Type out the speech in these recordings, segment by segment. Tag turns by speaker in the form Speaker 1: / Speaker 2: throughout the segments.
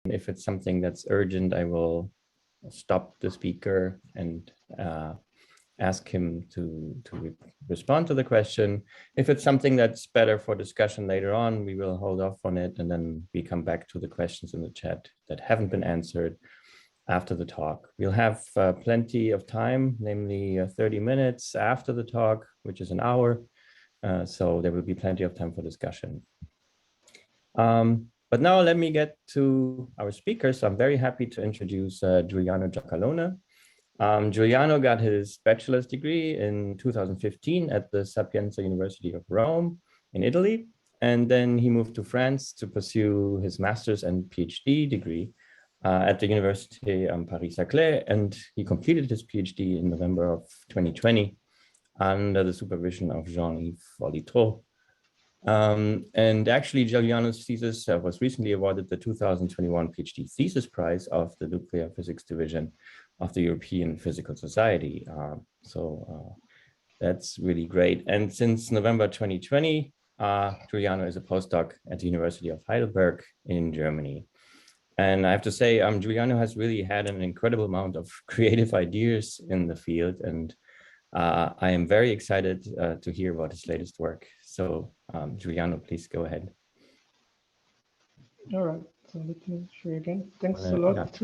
Speaker 1: If it's something that's urgent, I will stop the speaker and ask him to respond to the question. If it's something that's better for discussion later on, we will hold off on it, and then we come back to the questions in the chat that haven't been answered after the talk. We'll have plenty of time, namely 30 minutes after the talk, which is an hour. So there will be plenty of time for discussion. But now let me get to our speakers. So I'm very happy to introduce Giuliano Giacalone. Giuliano got his bachelor's degree in 2015 at the Sapienza University of Rome in Italy. And then he moved to France to pursue his master's and PhD degree at the University Paris-Saclay. And he completed his PhD in November of 2020 under the supervision of Jean-Yves Volitreau. And actually, Giuliano's thesis was recently awarded the 2021 PhD Thesis Prize of the Nuclear Physics Division of the European Physical Society. That's really great. And since November 2020, Giuliano is a postdoc at the University of Heidelberg in Germany. And I have to say, Giuliano has really had an incredible amount of creative ideas in the field, and I am very excited to hear about his latest work. So Giuliano, please go ahead.
Speaker 2: All right, so let me share again. Thanks a lot,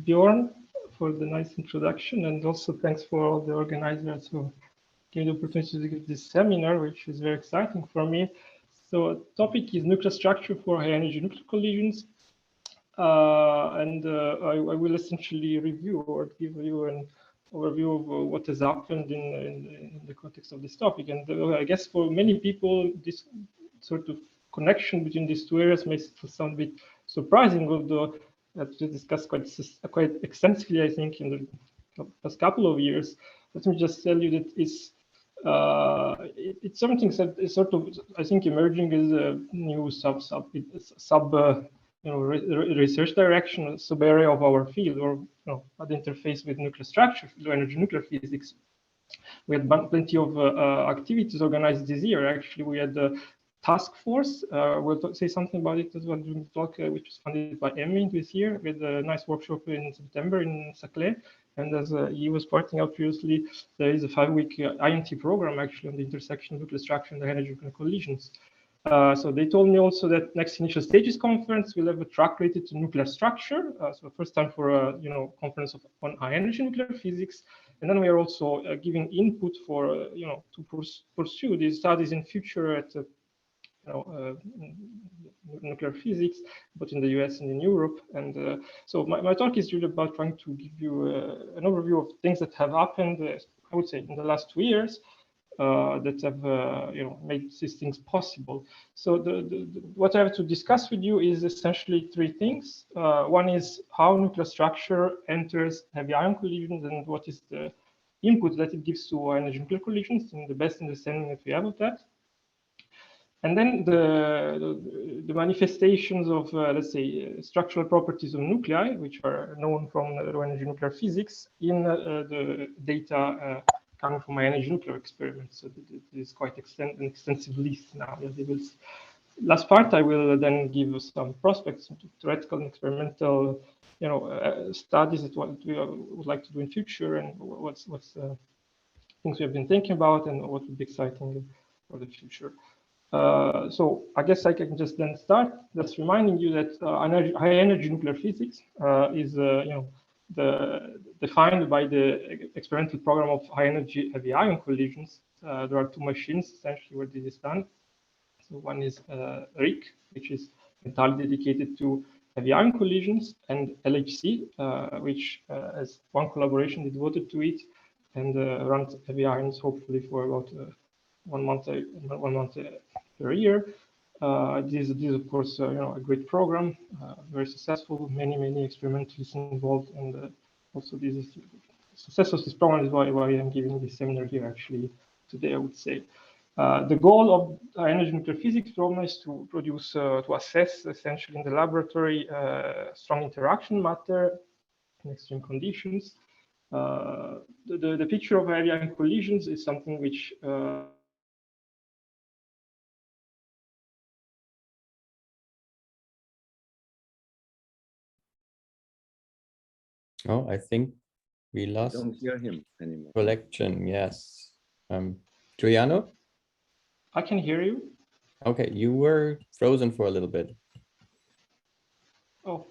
Speaker 2: Bjorn, for the nice introduction, and also thanks for all the organizers who gave the opportunity to give this seminar, which is very exciting for me. So the topic is nuclear structure for high energy nuclear collisions. I will essentially review or give you an overview of what has happened in the context of this topic. And I guess for many people, this sort of connection between these two areas may sound a bit surprising, although that's discussed quite extensively, I think, in the past couple of years. Let me just tell you that it's something that is sort of, I think, emerging as a new research direction, sub area of our field, or at the interface with nuclear structure, low energy nuclear physics. We had plenty of activities organized this year. Actually, we had a task force. We'll say something about it as well during the talk, which was funded by EMI this year. We had a nice workshop in September in Saclay. And as he was pointing out previously, there is a 5-week INT program actually on the intersection of nuclear structure and the energy collisions. So they told me also that next initial stages conference will have a track related to nuclear structure. So first time for a conference on high energy nuclear physics. And then we are also giving input for to pursue these studies in future at nuclear physics, both in the US and in Europe. And so my talk is really about trying to give you an overview of things that have happened, I would say, in the last 2 years that have made these things possible. So what I have to discuss with you is essentially 3 things. One is how nuclear structure enters heavy ion collisions and what is the input that it gives to energy nuclear collisions and the best understanding that we have of that. And then the manifestations of, let's say, structural properties of nuclei, which are known from low energy nuclear physics in the data coming from my energy nuclear experiments. So it is quite an extensive list now. Last part, I will then give some prospects into theoretical and experimental, studies that what we would like to do in future, and what's things we have been thinking about, and what would be exciting for the future. So I guess I can just then start just reminding you that high energy nuclear physics is defined by the experimental program of high energy heavy ion collisions. There are 2 machines essentially where this is done. So one is RIC, which is entirely dedicated to heavy ion collisions, and LHC, which has one collaboration devoted to it and runs heavy ions hopefully for about 1 month per year. This is of course a great program, very successful. Many experimentalists involved, and also this is success of this program is why I'm giving this seminar here actually today. I would say the goal of energy nuclear physics program is to produce to assess essentially in the laboratory strong interaction matter in extreme conditions. The picture of heavy ion collisions is something which
Speaker 1: Oh, I think we lost
Speaker 3: Don't hear him anymore.
Speaker 1: collection. Yes. Giuliano?
Speaker 2: I can hear you.
Speaker 1: Okay, you were frozen for a little bit.
Speaker 2: Oh,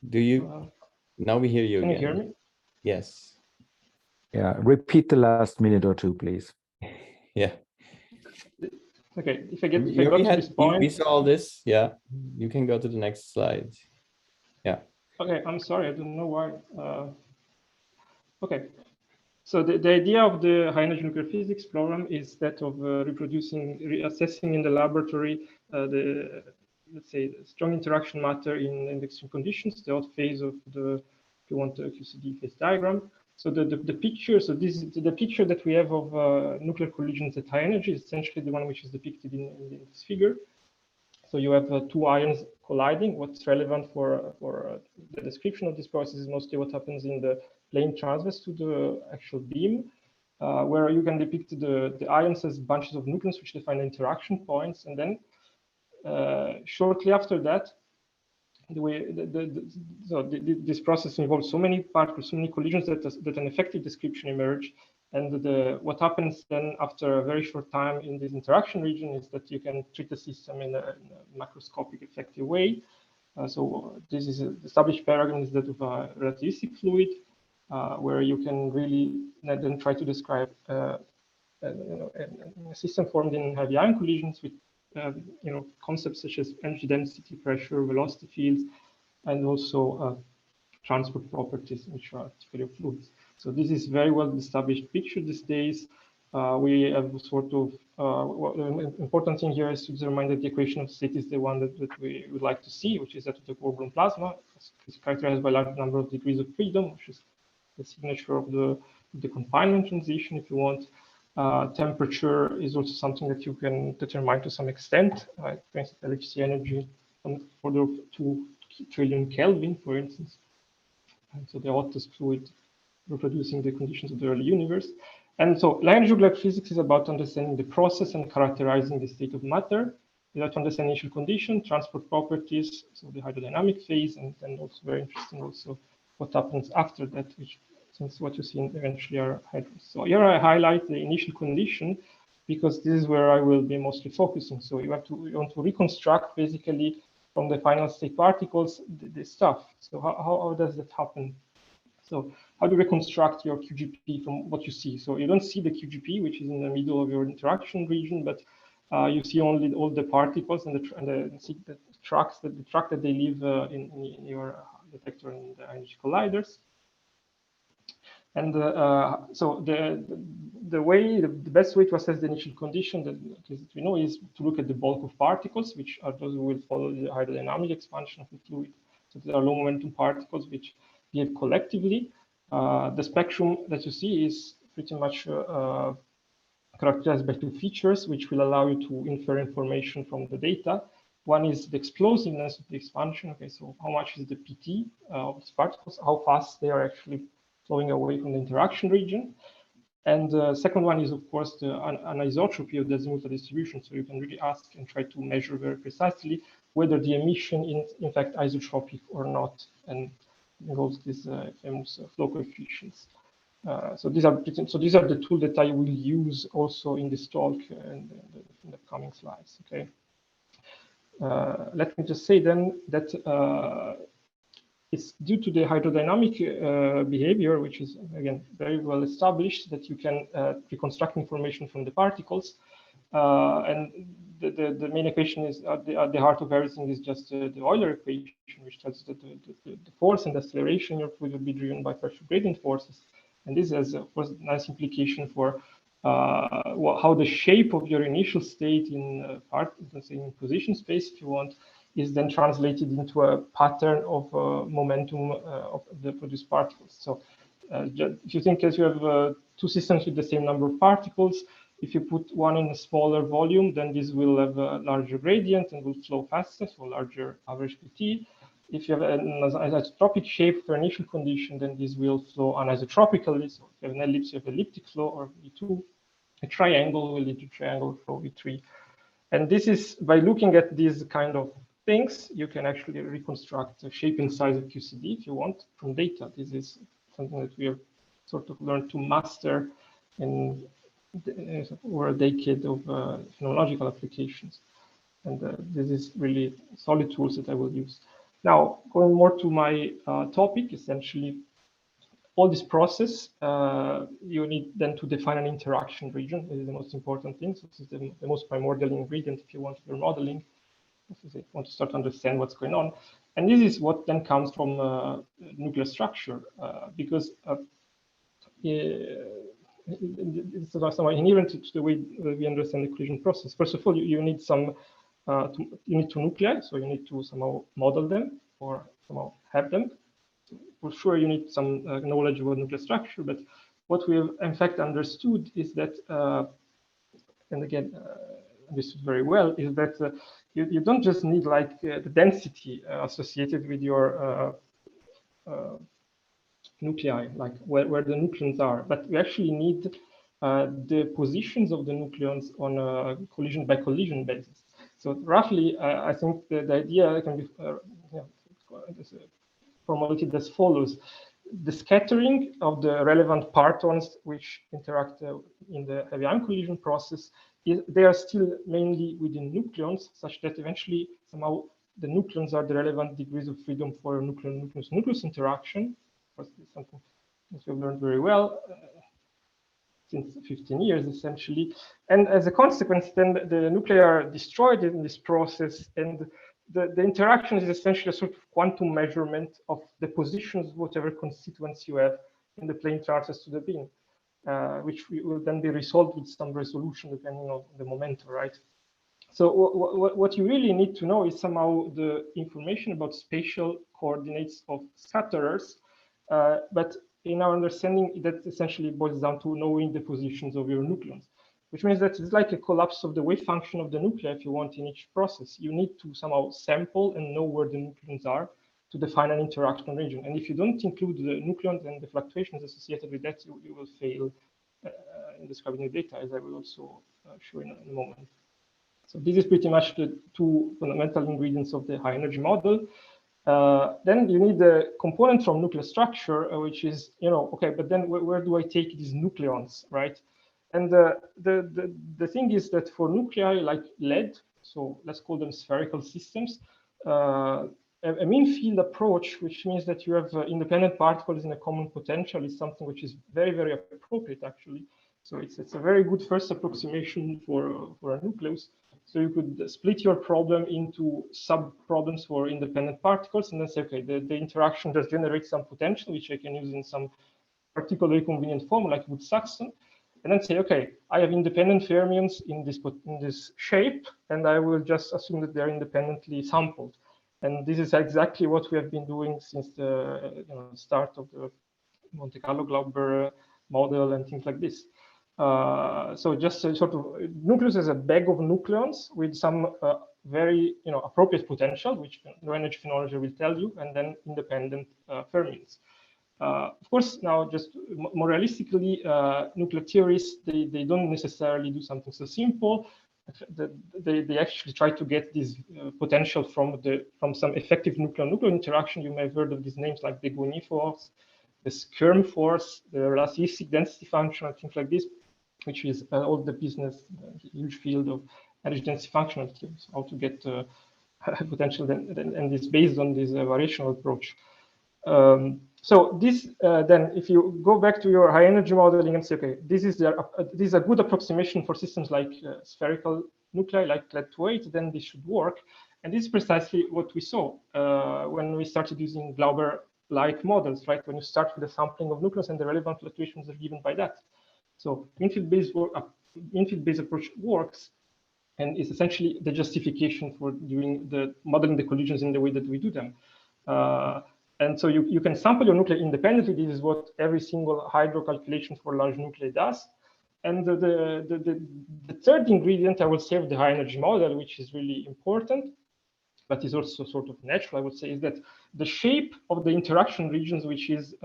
Speaker 1: Do you? Now we hear you
Speaker 2: can
Speaker 1: again.
Speaker 2: you hear me?
Speaker 1: Yes.
Speaker 4: Yeah, repeat the last minute or two, please.
Speaker 1: Yeah.
Speaker 2: Okay, if I got to this point.
Speaker 1: We saw all this. Yeah. You can go to the next slide. Yeah.
Speaker 2: Okay, I'm sorry, I don't know why. Okay, so the idea of the high energy nuclear physics program is that of assessing in the laboratory let's say, the strong interaction matter in extreme conditions, the hot phase of the, if you want, the QCD phase diagram. So the picture, so this is the picture that we have of nuclear collisions at high energy is essentially the one which is depicted in this figure. So you have two ions colliding. What's relevant for the description of this process is mostly what happens in the plane transverse to the actual beam, where you can depict the ions as bunches of nucleons which define the interaction points. And then shortly after that, this process involves so many particles, so many collisions that an effective description emerge. And what happens then after a very short time in this interaction region is that you can treat the system in a macroscopic effective way. So this is the established paradigm is that of a relativistic fluid, where you can really then try to describe a system formed in heavy ion collisions with concepts such as energy density, pressure, velocity fields, and also transport properties, which are typically of fluids. So this is very well established picture these days. We have sort of the important thing here is to remind that the equation of state is the one that we would like to see, which is that of the quark-gluon plasma. It's characterized by a large number of degrees of freedom, which is the signature of the confinement transition, if you want. Temperature is also something that you can determine to some extent. For instance, LHC energy on the order of 2 trillion Kelvin, for instance. And so the hottest fluid reproducing the conditions of the early universe. And so line nuclear physics is about understanding the process and characterizing the state of matter. You have to understand initial condition, transport properties, so the hydrodynamic phase, and then also very interesting also what happens after that, which since what you see eventually are hydros. So here I highlight the initial condition because this is where I will be mostly focusing. So you want to reconstruct basically from the final state particles the stuff. So how does that happen? So how do you reconstruct your QGP from what you see? So you don't see the QGP, which is in the middle of your interaction region, but you see only all the particles and the track that they leave in your detector in the energy colliders. And so the best way to assess the initial condition that we know is to look at the bulk of particles, which are those who will follow the hydrodynamic expansion of the fluid. So there are low momentum particles which behave collectively. The spectrum that you see is pretty much characterized by two features, which will allow you to infer information from the data. One is the explosiveness of the expansion. Okay, so how much is the PT of these particles? How fast they are actually flowing away from the interaction region. And the second one is, of course, the anisotropy of the azimuthal distribution. So you can really ask and try to measure very precisely whether the emission is in fact isotropic or not, and involves these famous flow coefficients. So these are the tools that I will use also in this talk and in the coming slides. Okay. Let me just say then that it's due to the hydrodynamic behavior, which is again very well established, that you can reconstruct information from the particles. And the main equation is at the heart of everything is just the Euler equation, which tells that the force and acceleration in your fluid will be driven by pressure gradient forces. And this has, of course, a nice implication for how the shape of your initial state in let's say in position space, if you want, is then translated into a pattern of momentum of the produced particles. So if you think that you have two systems with the same number of particles, if you put one in a smaller volume, then this will have a larger gradient and will flow faster, so larger average PT. If you have an isotropic shape for initial condition, then this will flow anisotropically. So if you have an ellipse, you have elliptic flow, or V2. A triangle will lead to triangle flow V3. And this is by looking at these kind of things, you can actually reconstruct the shape and size of QCD if you want from data. This is something that we have sort of learned to master in over a decade of phenomenological applications. And this is really solid tools that I will use. Now, going more to my topic, essentially, all this process, you need then to define an interaction region. This is the most important thing. So this is the most primordial ingredient if you want your modeling, if you want to start to understand what's going on. And this is what then comes from nuclear structure, because it's somehow inherent to the way we understand the collision process. First of all, you need some, you need two nuclei, so you need to somehow model them or somehow have them. For sure, you need some knowledge about nuclear structure, but what we have in fact understood is that, and again, understood very well, is that you don't just need like the density associated with your nuclei, like where the nucleons are, but we actually need the positions of the nucleons on a collision by collision basis. So roughly, I think the idea can be formulated as follows. The scattering of the relevant partons which interact in the heavy ion collision process, they are still mainly within nucleons, such that eventually somehow the nucleons are the relevant degrees of freedom for nucleus-nucleus interaction. Of course, it's something that we've learned very well since 15 years, essentially. And as a consequence, then the nuclei are destroyed in this process, and the interaction is essentially a sort of quantum measurement of the positions of whatever constituents you have in the plane transverse to the beam, which will then be resolved with some resolution depending on the momentum, right? So what you really need to know is somehow the information about spatial coordinates of scatterers, but in our understanding, that essentially boils down to knowing the positions of your nucleons, which means that it's like a collapse of the wave function of the nuclei if you want in each process. You need to somehow sample and know where the nucleons are to define an interaction region. And if you don't include the nucleons and the fluctuations associated with that, you will fail in describing the data, as I will also show in a moment. So this is pretty much the two fundamental ingredients of the high energy model. Then you need the component from nuclear structure, which is, okay, but then where do I take these nucleons, right? And the thing is that for nuclei like lead, so let's call them spherical systems, a mean field approach, which means that you have independent particles in a common potential, is something which is very, very appropriate, actually. So it's a very good first approximation for a nucleus. So you could split your problem into sub-problems for independent particles and then say, okay, the interaction just generates some potential, which I can use in some particularly convenient form, like Wood-Saxton, and then say, okay, I have independent fermions in this shape, and I will just assume that they're independently sampled. And this is exactly what we have been doing since the start of the Monte Carlo Glauber model and things like this. So just a sort of nucleus is a bag of nucleons with some very appropriate potential, which no energy phenology will tell you, and then independent fermions. Of course, now just more realistically, nuclear theorists, they don't necessarily do something so simple. They actually try to get this potential from some effective nuclear-nuclear interaction. You may have heard of these names like the Gouny force, the Skirm force, the relativistic density function, and things like this, which is all the business, huge field of energy density functional theories, how to get potential, and it's based on this variational approach. So this then, if you go back to your high energy modeling and say, okay, this is a good approximation for systems like spherical nuclei, like lead-208, then this should work. And this is precisely what we saw when we started using Glauber-like models, right? When you start with a sampling of nucleus and the relevant fluctuations are given by that. So infield-based approach works, and is essentially the justification for doing the modeling the collisions in the way that we do them. And so you can sample your nuclei independently. This is what every single hydro calculation for large nuclei does. And the third ingredient, I would say, of the high energy model, which is really important, but is also sort of natural, I would say, is that the shape of the interaction regions, which is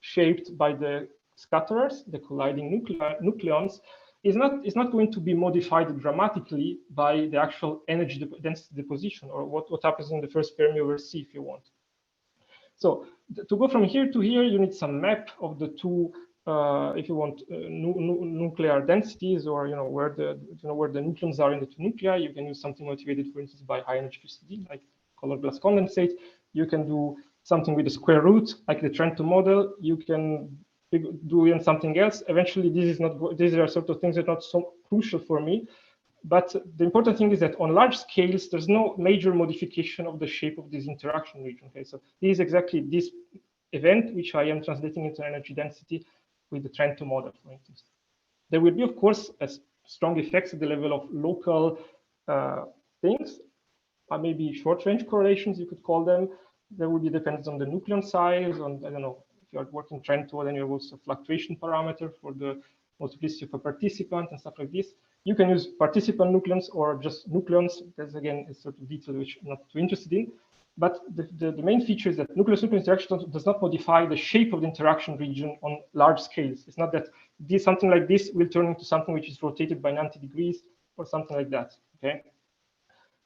Speaker 2: shaped by the scatterers, the colliding nucleons, is not going to be modified dramatically by the actual energy density deposition, or what happens in the first Fermi over C, if you want. So to go from here to here, you need some map of the two, if you want, nuclear densities, or where the nucleons are in the two nuclei. You can use something motivated, for instance, by high energy QCD, like color glass condensate. You can do something with the square root, like the Trento model. You can do in something else. Eventually, these are sort of things that are not so crucial for me. But the important thing is that on large scales, there's no major modification of the shape of this interaction region. Okay, so this is exactly this event which I am translating into energy density with the Trento model, for instance. There will be, of course, strong effects at the level of local things, maybe short-range correlations, you could call them. There will be dependence on the nucleon size, on, I don't know, if you're working Trento, then you have also fluctuation parameter for the multiplicity of a participant and stuff like this. You can use participant nucleons or just nucleons. That's, again, a sort of detail which I'm not too interested in. But the main feature is that nucleus-nucleus interaction does not modify the shape of the interaction region on large scales. It's not that something like this will turn into something which is rotated by 90 degrees or something like that. Okay.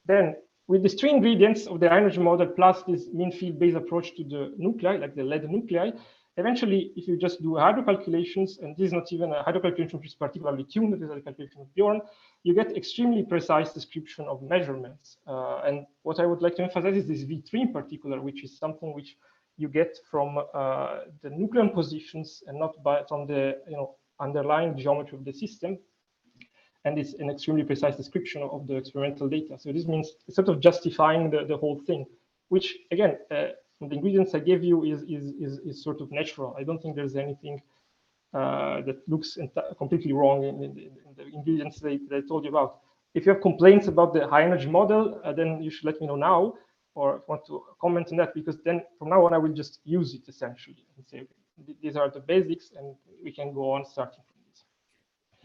Speaker 2: Then, with these three ingredients of the energy model plus this mean field-based approach to the nuclei, like the lead nuclei, eventually, if you just do hydro calculations, and this is not even a hydro calculation which is particularly tuned, this is a calculation of Bjorn, you get extremely precise description of measurements. And what I would like to emphasize is this V3 in particular, which is something which you get from the nucleon positions and not from the underlying geometry of the system. And it's an extremely precise description of the experimental data. So this means it's sort of justifying the whole thing, which again, from the ingredients I gave you is sort of natural. I don't think there's anything that looks completely wrong in the ingredients that I told you about. If you have complaints about the high energy model, then you should let me know now, or want to comment on that, because then from now on I will just use it essentially and say, okay, these are the basics, and we can go on starting from this.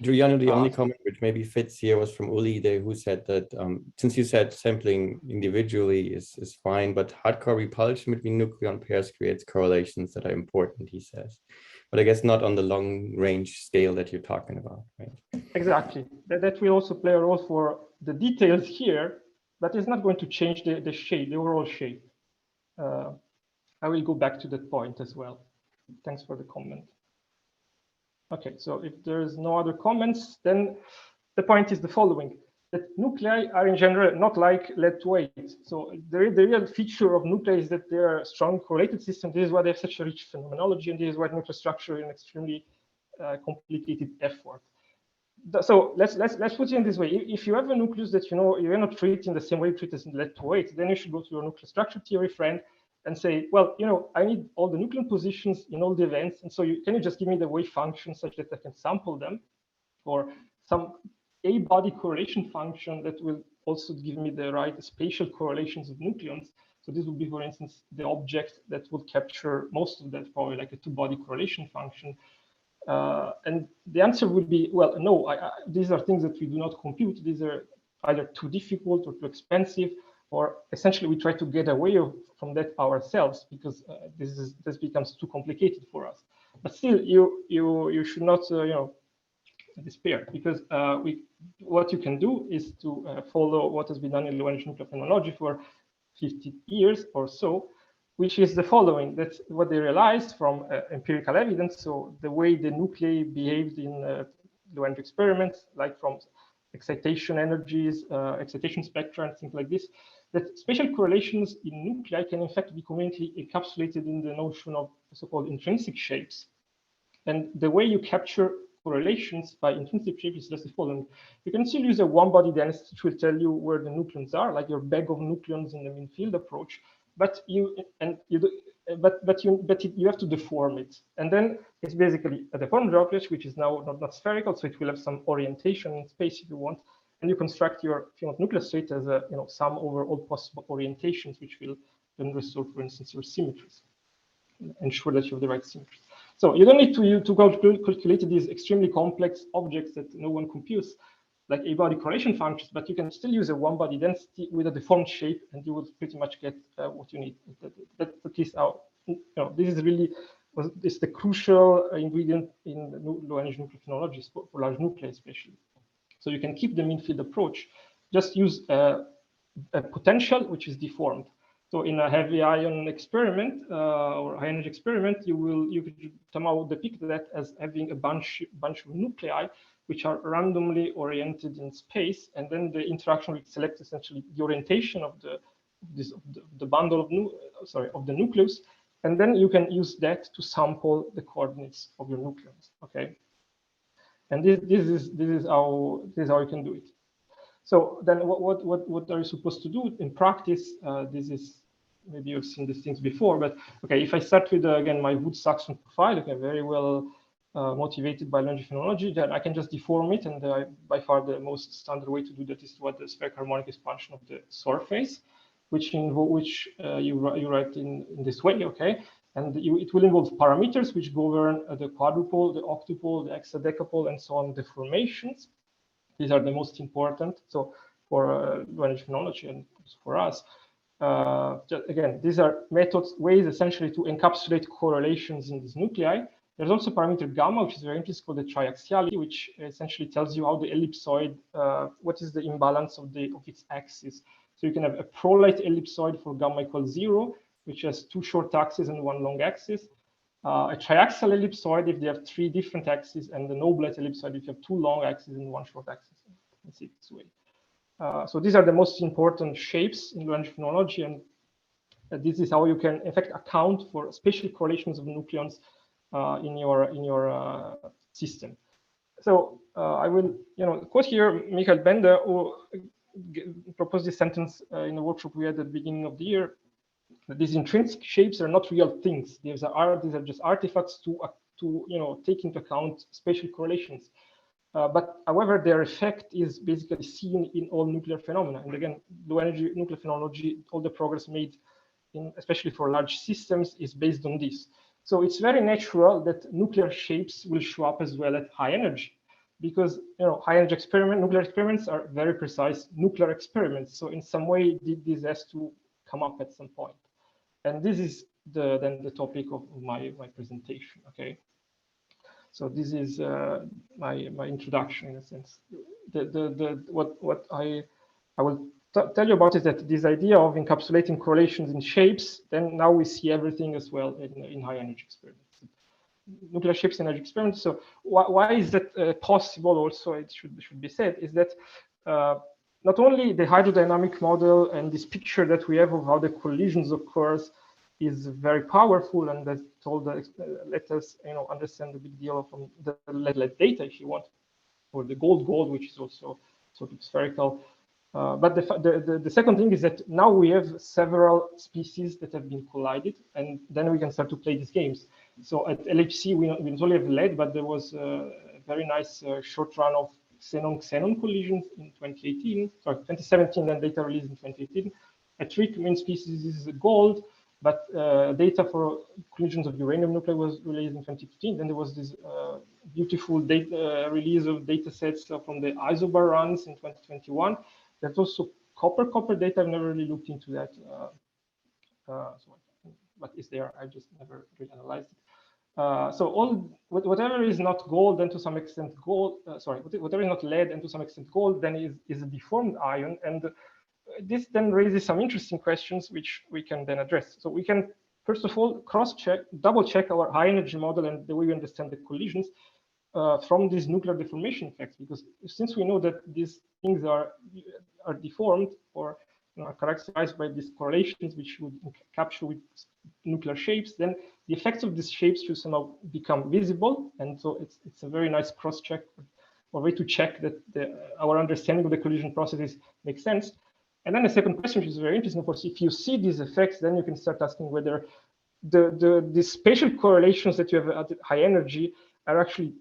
Speaker 1: Giuliano, the only comment which maybe fits here was from Uli, who said that since you said sampling individually is fine, but hardcore repulsion between nucleon pairs creates correlations that are important, he says. But I guess not on the long range scale that you're talking about, right? Exactly.
Speaker 2: That will also play a role for the details here, but it's not going to change the shape, the overall shape. I will go back to that point as well. Thanks for the comment. Okay, so if there's no other comments, then the point is the following, that nuclei are in general not like lead-2-8. So the real feature of nuclei is that they are a strong correlated system. This is why they have such a rich phenomenology, and this is why nuclear structure is an extremely complicated effort. So let's put it in this way. If you have a nucleus that you're not treating the same way you treat as lead-2-8, then you should go to your nuclear structure theory friend and say, well, I need all the nucleon positions in all the events, and so can you just give me the wave function such that I can sample them, or some a-body correlation function that will also give me the right spatial correlations of nucleons. So this would be, for instance, the object that would capture most of that, probably like a two-body correlation function. And the answer would be, well, no, these are things that we do not compute. These are either too difficult or too expensive, or essentially we try to get away from that ourselves, because this becomes too complicated for us. But still, you should not despair, because what you can do is to follow what has been done in low-energy nuclear phenomenology for 50 years or so, which is the following: that what they realized from empirical evidence, so the way the nuclei behaved in low-energy experiments, like from excitation energies, excitation spectra, and things like this, that spatial correlations in nuclei can in fact be conveniently encapsulated in the notion of so-called intrinsic shapes. And the way you capture correlations by intrinsic shape is just the following. You can still use a one-body density, which will tell you where the nucleons are, like your bag of nucleons in the mean field approach. But you have to deform it, and then it's basically a deformed droplet, which is now not spherical, so it will have some orientation in space if you want, and you construct your nuclear state as a sum over all possible orientations, which will then restore, for instance, your symmetries, ensure that you have the right symmetries. So you don't need to calculate these extremely complex objects that no one computes, like a-body correlation functions, but you can still use a one-body density with a deformed shape, and you will pretty much get what you need. That's at least this is really is the crucial ingredient in the low energy nuclear phenology for large nuclei especially. So you can keep the mean field approach. Just use a potential which is deformed. So in a heavy ion experiment or high energy experiment, you could somehow depict that as having a bunch of nuclei which are randomly oriented in space, and then the interaction will select essentially the orientation of the bundle of the nucleus, and then you can use that to sample the coordinates of your nucleons. Okay, and this is how you can do it. So then what are you supposed to do in practice? This is, maybe you've seen these things before, but okay, if I start with again my Wood-Saxon profile, okay, very well motivated by energy phenology, then I can just deform it, and by far the most standard way to do that is what the spherical harmonic expansion of the surface, which you write in this way, okay, and it will involve parameters which govern the quadrupole, the octuple, the hexadecapole, and so on deformations. These are the most important. So for energy phenology and for us, again, these are ways essentially to encapsulate correlations in these nuclei. There's also parameter gamma, which is very interesting, called the triaxiality, which essentially tells you how the ellipsoid, what is the imbalance of its axis. So you can have a prolate ellipsoid for gamma equals 0, which has 2 short axes and 1 long axis. A triaxial ellipsoid if they have 3 different axes, and the noblate ellipsoid if you have 2 long axes and 1 short axis. Let's see it this way. So these are the most important shapes in energy phenology, and this is how you can, in fact, account for spatial correlations of nucleons in your system. So I will, quote here Michael Bender, who proposed this sentence in a workshop we had at the beginning of the year. That these intrinsic shapes are not real things. These are just artifacts to take into account spatial correlations. But however, their effect is basically seen in all nuclear phenomena. And again, low energy nuclear phenology, all the progress made especially for large systems, is based on this. So it's very natural that nuclear shapes will show up as well at high energy, because high energy nuclear experiments are very precise nuclear experiments. So in some way, this has to come up at some point. And this is then the topic of my presentation. Okay. So this is my introduction in a sense. What I will tell you about is that this idea of encapsulating correlations in shapes, then now we see everything as well in high energy experiments, nuclear shapes in energy experiments. So why is that possible? Also, it should be said is that not only the hydrodynamic model and this picture that we have of how the collisions occurs is very powerful, and that let us understand the big deal from the LED data, if you want, or the gold, which is also sort of spherical. But the second thing is that now we have several species that have been collided, and then we can start to play these games. So at LHC, we not only have LED, but there was a very nice short run of xenon collisions in 2017, then data released in 2018. A trick main species is gold, but data for collisions of uranium nuclei was released in 2015. Then there was this beautiful data release of data sets from the isobar runs in 2021. There's also copper data. I've never really looked into that. But is there? I just never really analyzed it. So whatever is not gold, and to some extent gold, whatever is not lead and to some extent gold, then is a deformed ion. And this then raises some interesting questions, which we can then address. So we can, first of all, double-check our high-energy model and the way we understand the collisions from these nuclear deformation effects, because since we know that these things are deformed or are characterized by these correlations, which would capture with nuclear shapes, then the effects of these shapes should somehow become visible. And so it's a very nice cross-check or way to check that our understanding of the collision processes makes sense. And then the second question, which is very interesting, of course, if you see these effects, then you can start asking whether the spatial correlations that you have at high energy are actually,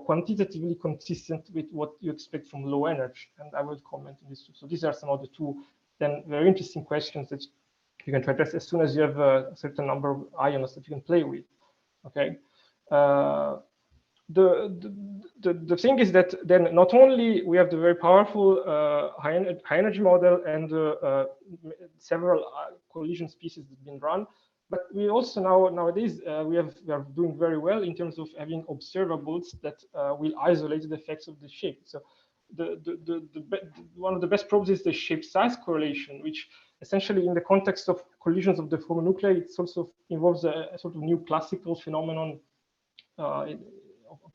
Speaker 2: quantitatively consistent with what you expect from low energy. And I will comment on this too. So these are some of the two then very interesting questions that you can try to address as soon as you have a certain number of ions that you can play with. Okay. The thing is that then not only we have the very powerful high energy model and several collision species that have been run, But we also nowadays we are doing very well in terms of having observables that will isolate the effects of the shape. So one of the best probes is the shape size correlation, which essentially in the context of collisions of deformed nuclei, it also involves a sort of new classical phenomenon of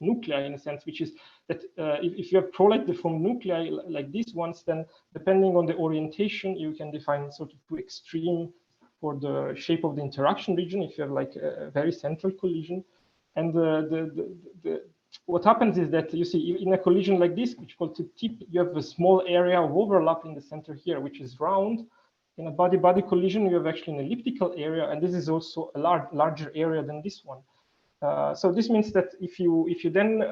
Speaker 2: nuclei, in a sense, which is that if you have prolate deformed nuclei like these ones, then depending on the orientation, you can define sort of two extreme for the shape of the interaction region if you have like a very central collision. And what happens is that you see in a collision like this, which is called tip-tip, you have a small area of overlap in the center here, which is round. In a body-body collision, you have actually an elliptical area, and this is also a larger area than this one. So this means that if you then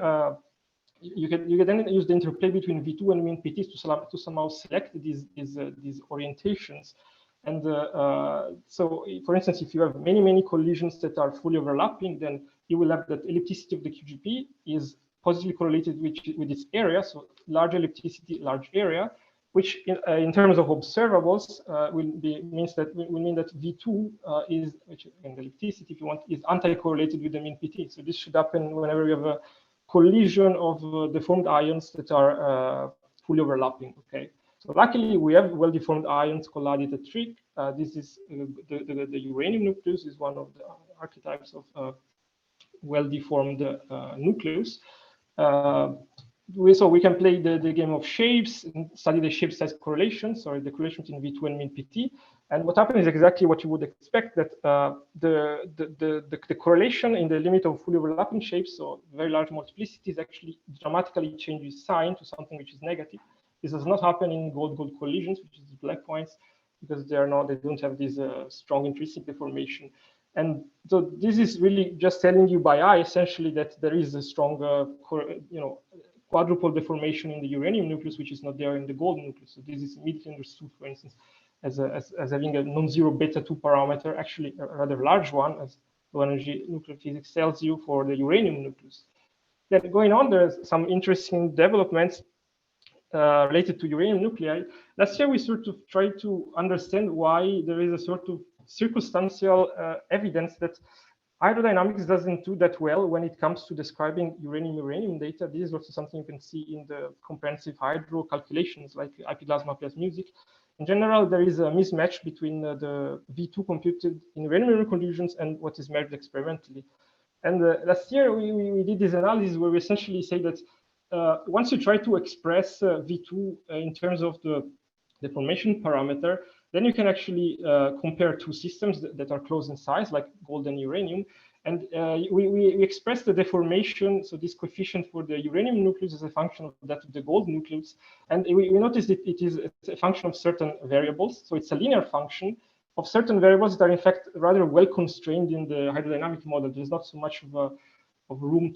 Speaker 2: you can then use the interplay between V2 and min-PT to somehow select these orientations. And so, for instance, if you have many collisions that are fully overlapping, then you will have that ellipticity of the QGP is positively correlated with its area. So large ellipticity, large area, which in terms of observables will mean that V2 is, which in the ellipticity, if you want, is anti-correlated with the min-PT. So this should happen whenever you have a collision of deformed ions that are fully overlapping. Okay. So luckily, we have well-deformed ions collided at trick. This is the uranium nucleus is one of the archetypes of well-deformed nucleus. So we can play the game of shapes and study the shape size correlation, sorry, the correlation between V2 and min-PT. And what happens is exactly what you would expect, that the correlation in the limit of fully overlapping shapes, so very large multiplicities, actually dramatically changes sign to something which is negative. This does not happen in gold-gold collisions, which is the black points, because they don't have this strong intrinsic deformation. And so this is really just telling you by eye, essentially, that there is a strong, quadruple deformation in the uranium nucleus, which is not there in the gold nucleus. So this is immediately understood, for instance, as having a non-zero beta-2 parameter, actually a rather large one, as low energy nuclear physics tells you for the uranium nucleus. Then going on, there's some interesting developments related to uranium nuclei. Last year, we sort of tried to understand why there is a sort of circumstantial evidence that hydrodynamics doesn't do that well when it comes to describing uranium data. This is also something you can see in the comprehensive hydro calculations like IP plasma plus music. In general, there is a mismatch between the V2 computed in uranium conditions and what is measured experimentally. And last year, we did this analysis where we essentially say that once you try to express V2 in terms of the deformation parameter, then you can actually compare two systems that are close in size, like gold and uranium. And we express the deformation, so this coefficient for the uranium nucleus is a function of that of the gold nucleus. And we noticed that it's a function of certain variables. So it's a linear function of certain variables that are in fact rather well constrained in the hydrodynamic model. There's not so much of room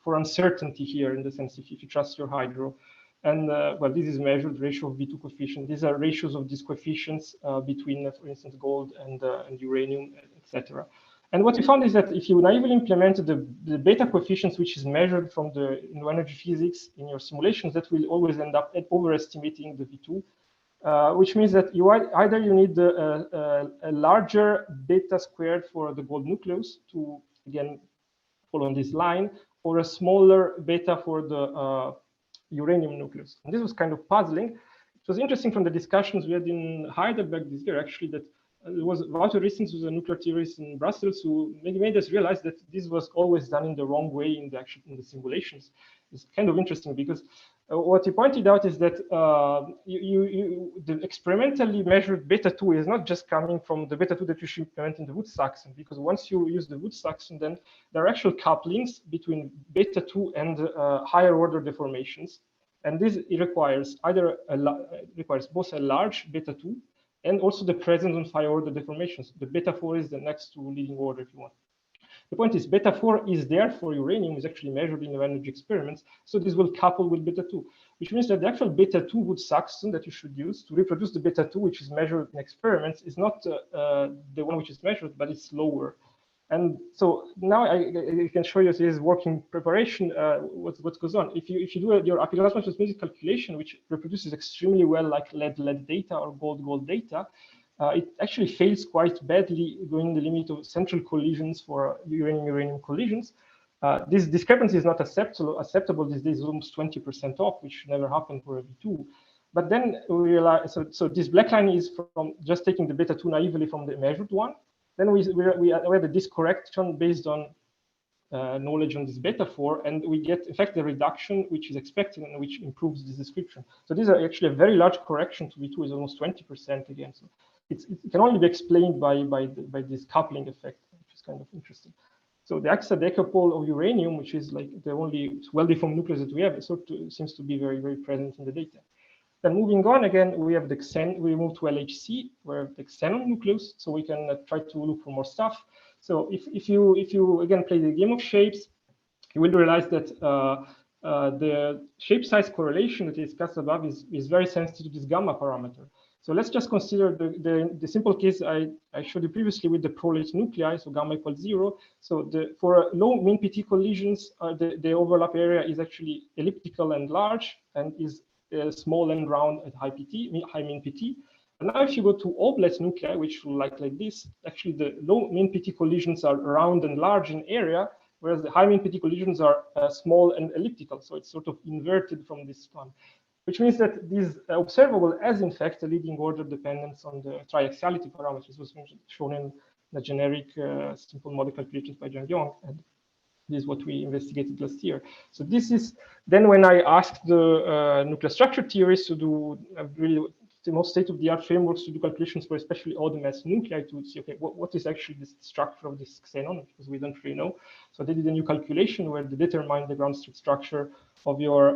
Speaker 2: for uncertainty here, in the sense if you trust your hydro. And well, this is measured ratio of V2 coefficient. These are ratios of these coefficients between, for instance, gold and uranium, etc. And what we found is that if you naively implement the beta coefficients, which is measured from the energy physics in your simulations, that will always end up at overestimating the V2, which means that either you need a larger beta squared for the gold nucleus to, again, follow on this line, or a smaller beta for the uranium nucleus. And this was kind of puzzling. It was interesting from the discussions we had in Heidelberg this year, actually, that there was Wouter Rissens, who's a nuclear theorist in Brussels, who made us realize that this was always done in the wrong way in the simulations. It's kind of interesting because what he pointed out is that the experimentally measured beta-2 is not just coming from the beta-2 that you should implement in the Wood-Saxon, because once you use the Wood-Saxon, then there are actual couplings between beta-2 and higher order deformations. And this requires both a large beta-2 and also the presence of higher order deformations. The beta-4 is the next to leading order, if you want. The point is, beta-4 is there for uranium, is actually measured in the energy experiments. So this will couple with beta-2, which means that the actual beta-2 Wood-Saxon that you should use to reproduce the beta-2, which is measured in experiments, is not the one which is measured, but it's lower. And so now I can show you this working preparation, what goes on. If you do your IP plasma plus music calculation, which reproduces extremely well like lead data or gold data, it actually fails quite badly going the limit of central collisions for uranium-uranium collisions. This discrepancy is not acceptable these days, almost 20% off, which never happened for a V2. But then we realize, so this black line is from just taking the beta 2 naively from the measured one. Then we had this correction based on knowledge on this beta 4, and we get, in fact, the reduction which is expected and which improves this description. So these are actually a very large correction to V2 is almost 20% again. So it can only be explained by this coupling effect, which is kind of interesting. So the hexadecapole of uranium, which is like the only well-deformed nucleus that we have, sort of seems to be very, very present in the data. Then moving on again, we have the we move to LHC, where the xenon nucleus, so we can try to look for more stuff. So if you again play the game of shapes, you will realize that the shape size correlation that is discussed above is very sensitive to this gamma parameter. So let's just consider the simple case I showed you previously with the prolate nuclei, so gamma equals 0. So for low mean PT collisions, the overlap area is actually elliptical and large, and is small and round at high mean PT. And now if you go to oblate nuclei, which will like this, actually the low mean PT collisions are round and large in area, whereas the high mean PT collisions are small and elliptical. So it's sort of inverted from this one, which means that these observable as in fact a leading order dependence on the triaxiality parameters was shown in the generic simple model calculations by Zhang Yong. And this is what we investigated last year. So this is then when I asked the nuclear structure theorists to do really the most state-of-the-art frameworks to do calculations for especially odd mass nuclei to see, okay, what is actually the structure of this xenon, because we don't really know. So they did a new calculation where they determined the ground state structure of your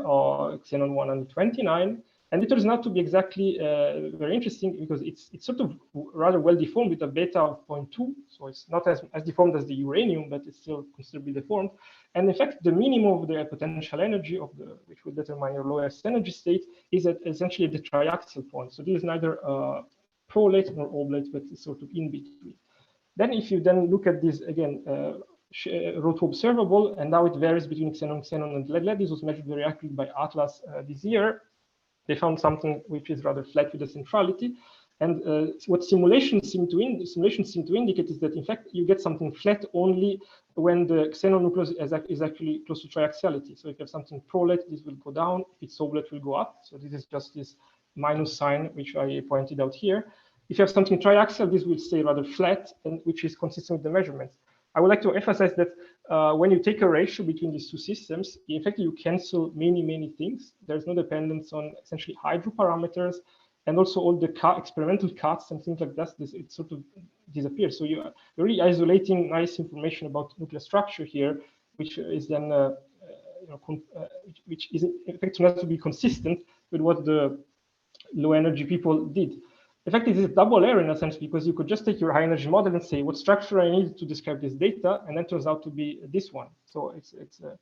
Speaker 2: xenon 129. And it turns out to be exactly very interesting because it's sort of rather well deformed with a beta of 0.2. So it's not as deformed as the uranium, but it's still considerably deformed. And in fact, the minimum of the potential energy of which will determine your lowest energy state is at essentially the triaxial point. So this is neither prolate nor oblate, but it's sort of in between. Then if you then look at this again, row 2 observable, and now it varies between xenon and lead. This was measured very accurately by Atlas this year. They found something which is rather flat with the centrality. And what simulations seem to indicate is that, in fact, you get something flat only when the xenon nucleus is actually close to triaxiality. So if you have something prolate, this will go down. If it's oblate, it will go up. So this is just this minus sign, which I pointed out here. If you have something triaxial, this will stay rather flat, and which is consistent with the measurements. I would like to emphasize that when you take a ratio between these two systems, in fact, you cancel many things. There's no dependence on essentially hydro parameters, and also all the experimental cuts and things like that. It sort of disappears. So you're really isolating nice information about nuclear structure here, which is then which is in fact not to be consistent with what the low energy people did. In fact, it is a double error in a sense, because you could just take your high energy model and say what structure I need to describe this data, and then turns out to be this one. So it's a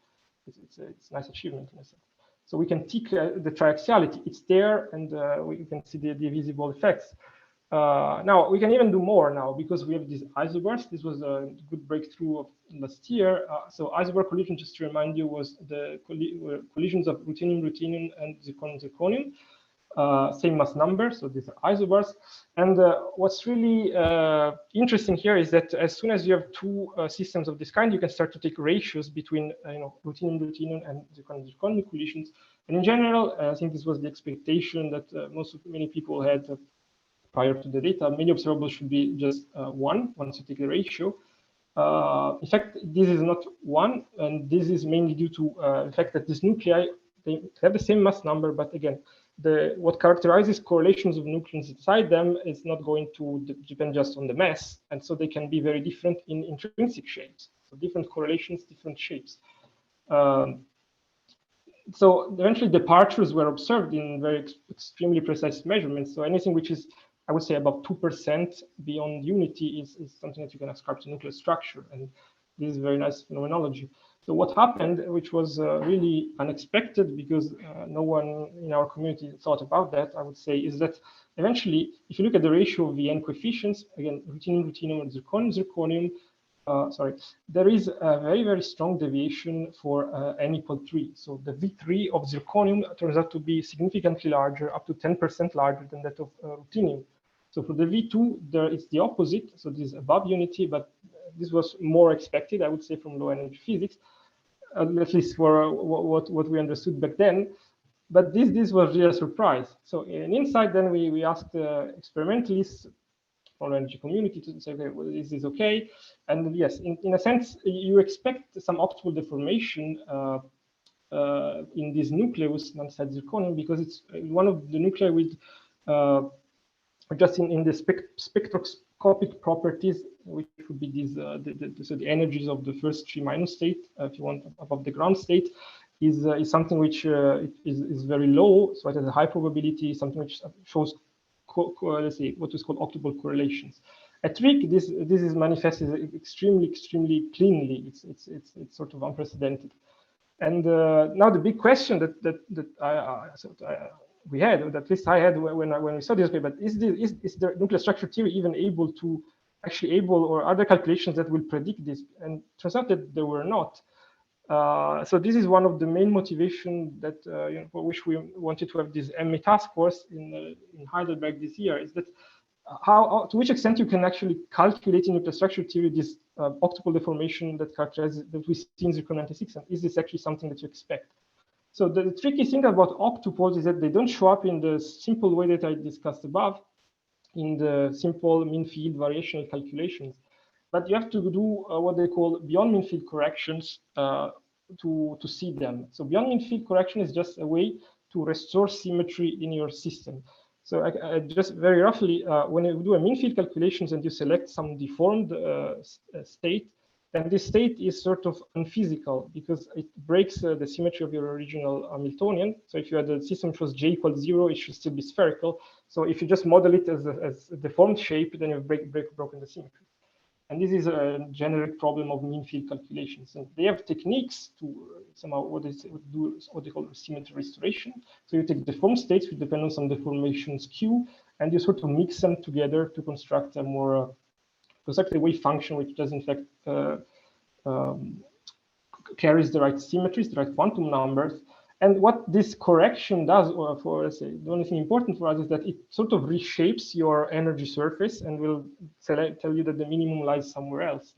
Speaker 2: nice achievement in a sense. So we can tick the triaxiality. It's there, and we can see the visible effects. Now we can even do more now because we have these isobursts. This was a good breakthrough of last year. So isoburst collision, just to remind you, was the collisions of ruthenium, and zirconium. Same mass number, so these are isobursts. And what's really interesting here is that as soon as you have two systems of this kind, you can start to take ratios between ruthenium and zirconium collisions. And in general, I think this was the expectation that many people had prior to the data. Many observables should be just one once you take the ratio. In fact, this is not one, and this is mainly due to the fact that these nuclei, they have the same mass number, but again, what characterizes correlations of nucleons inside them is not going to depend just on the mass, and so they can be very different in intrinsic shapes. So different correlations, different shapes. So eventually departures were observed in very extremely precise measurements. So anything which is, I would say, about 2% beyond unity is something that you can ascribe to nuclear structure, and this is very nice phenomenology. So what happened, which was really unexpected because no one in our community thought about that, I would say, is that eventually, if you look at the ratio of the n coefficients, again, ruthenium, and zirconium, there is a very strong deviation for n equal 3. So the V3 of zirconium turns out to be significantly larger, up to 10% larger than that of ruthenium. So for the V2, there it's the opposite. So this is above unity, but this was more expected, I would say, from low energy physics, at least for what we understood back then. But this was really a surprise. So in insight, then we asked experimentalists from the energy community to say, okay, well, is this okay? And yes, in a sense, you expect some optimal deformation in this nucleus, non-side zirconium, because it's one of the nuclei with just in the spectroscopic properties, which would be these so the energies of the first 3 minus state, if you want, above the ground state, is something which is very low, so it has a high probability, something which shows let's say what is called optimal correlations. At TRIC, this is manifested extremely cleanly. It's sort of unprecedented. And now the big question that we had, or at least I had when we saw this paper, but is the nuclear structure theory even able to or are there calculations that will predict this? And it turns out that there were not. So this is one of the main motivation that for which we wanted to have this MA task force in Heidelberg this year, is that how to which extent you can actually calculate in nuclear structure theory this optical deformation that characterizes that we see in zirconium 96, and is this actually something that you expect? So the tricky thing about octupoles is that they don't show up in the simple way that I discussed above, in the simple mean field variational calculations. But you have to do what they call beyond mean field corrections to see them. So beyond mean field correction is just a way to restore symmetry in your system. So I just very roughly, when you do a mean field calculations and you select some deformed state, then this state is sort of unphysical because it breaks the symmetry of your original Hamiltonian. So if you had a system which was J equals 0, it should still be spherical. So if you just model it as a deformed shape, then you've broken the symmetry. And this is a generic problem of mean field calculations. And they have techniques to somehow what they call symmetry restoration. So you take deformed states which depend on some deformations Q, and you sort of mix them together to construct a more wave function which does in fact carries the right symmetries, the right quantum numbers. And what this correction does, or for let's say, the only thing important for us is that it sort of reshapes your energy surface and will tell you that the minimum lies somewhere else.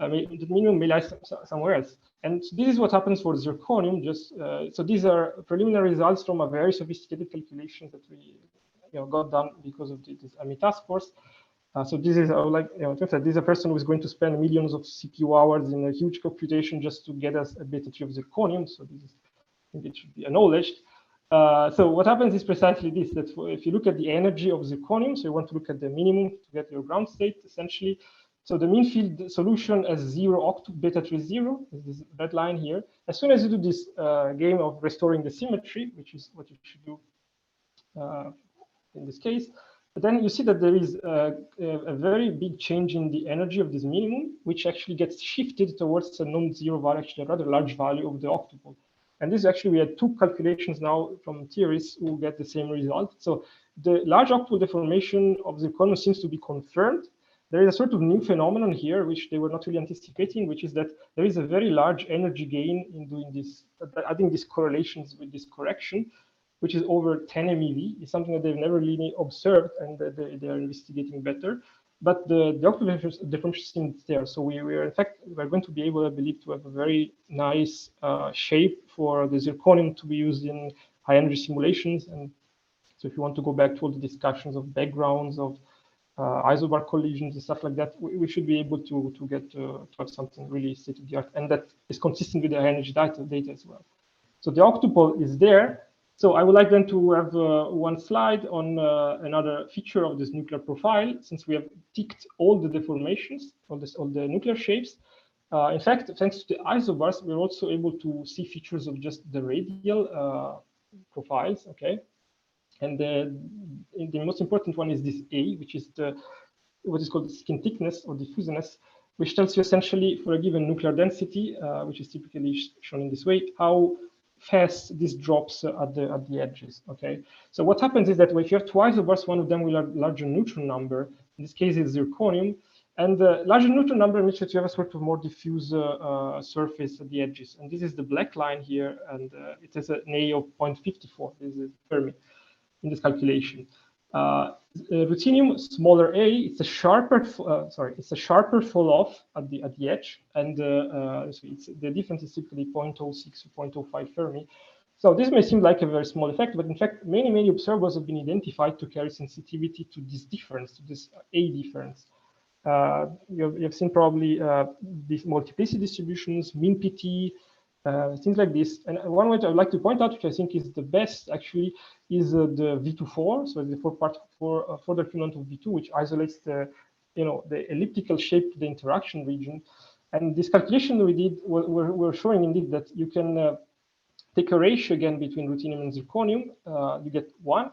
Speaker 2: I mean, the minimum may lie somewhere else. And so this is what happens for zirconium. Just so these are preliminary results from a very sophisticated calculation that we got done because of this AMI task force. So this is this is a person who is going to spend millions of CPU hours in a huge computation just to get us a beta 3 of zirconium. So this is, I think it should be acknowledged. So what happens is precisely this, that if you look at the energy of zirconium, so you want to look at the minimum to get your ground state, essentially. So the mean field solution as 0 octo beta 3 0 is this red line here. As soon as you do this game of restoring the symmetry, which is what you should do in this case, but then you see that there is a very big change in the energy of this minimum, which actually gets shifted towards a non-zero value, actually a rather large value of the octupole. And this actually, we had 2 calculations now from theorists who get the same result. So the large octupole deformation of zirconium seems to be confirmed. There is a sort of new phenomenon here, which they were not really anticipating, which is that there is a very large energy gain in doing this, adding these correlations with this correction, which is over 10 MeV. It's something that they've never really observed, and that they are investigating better. But the octupole deformation is there. So we're in fact, we're going to be able, I believe, to have a very nice shape for the zirconium to be used in high energy simulations. And so if you want to go back to all the discussions of backgrounds of isobar collisions and stuff like that, we should be able to get to have something really state of the art, and that is consistent with the high energy data as well. So the octupole is there. So I would like then to have one slide on another feature of this nuclear profile, since we have ticked all the deformations, all the nuclear shapes. In fact, thanks to the isobars, we're also able to see features of just the radial profiles, okay? And the most important one is this A, which is what is called the skin thickness or diffuseness, which tells you essentially for a given nuclear density, which is typically shown in this way, how fast this drops at the edges. Okay, so what happens is that if you have 2 isobars, one of them will have larger neutron number. In this case, it's zirconium, and the larger neutron number means that you have a sort of more diffuse surface at the edges. And this is the black line here, and it has an A of 0.54. This is Fermi in this calculation. Ruthenium, smaller a, it's a sharper, it's a sharper fall off at the edge, and so the difference is typically 0.06 or 0.05 Fermi. So this may seem like a very small effect, but in fact, many observers have been identified to carry sensitivity to this difference, to this a difference. You've seen probably these multiplicity distributions, mean PT, things like this. And one way I would like to point out, which I think is the best actually, is the V24. So the further equivalent of V2, which isolates the elliptical shape to the interaction region. And this calculation we did, we're showing indeed that you can take a ratio again between ruthenium and zirconium. You get 1.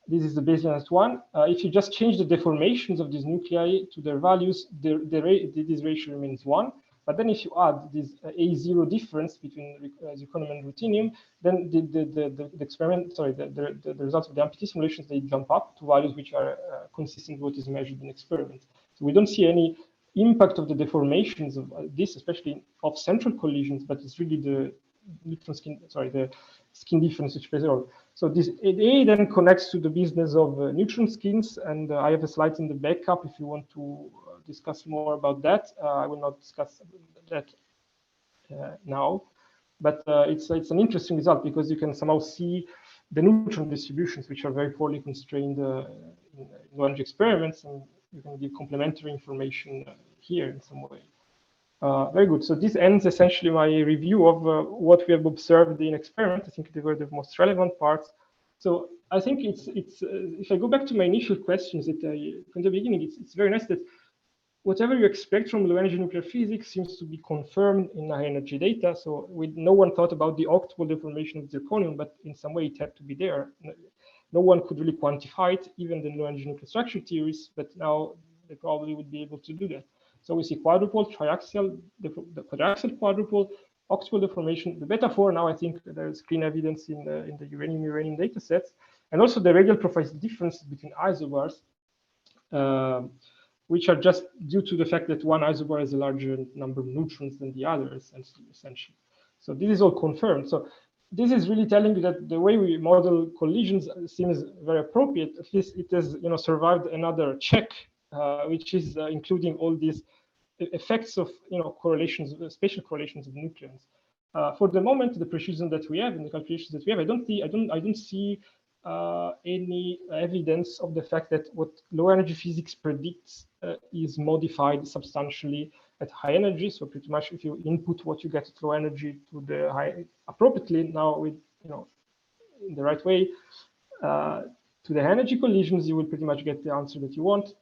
Speaker 2: This is the baseline as 1. If you just change the deformations of these nuclei to their values, this ratio remains 1. But then if you add this A0 difference between zirconium and ruthenium, then the experiment, the results of the MPT simulations, they jump up to values which are consistent with what is measured in experiments. So we don't see any impact of the deformations of this, especially of central collisions, but it's really the neutron skin, the skin difference which plays a role. So this A then connects to the business of neutron skins, and I have a slide in the backup if you want to discuss more about that. I will not discuss that now, but it's an interesting result because you can somehow see the neutron distributions, which are very poorly constrained in low energy experiments, and you can give complementary information here in some way. Very good. So this ends essentially my review of what we have observed in experiment. I think they were the most relevant parts. So I think it's if I go back to my initial questions from the beginning, it's very nice that whatever you expect from low energy nuclear physics seems to be confirmed in high energy data. So no one thought about the octuple deformation of zirconium, but in some way it had to be there. No one could really quantify it, even the low energy nuclear structure theories, but now they probably would be able to do that. So we see quadruple, triaxial, the quadriaxial quadruple, octuple deformation. The beta 4 now, I think there's clean evidence in the uranium data sets, and also the radial profile differences between isobars, which are just due to the fact that one isobar has a larger number of neutrons than the other, essentially. So this is all confirmed. So this is really telling you that the way we model collisions seems very appropriate. At least it has, survived another check, which is including all these effects of, correlations, spatial correlations of nucleons. For the moment, the precision that we have and the calculations that we have, I don't see any evidence of the fact that what low energy physics predicts is modified substantially at high energy. So pretty much if you input what you get at low energy to the high appropriately now with, in the right way to the high energy collisions, you will pretty much get the answer that you want.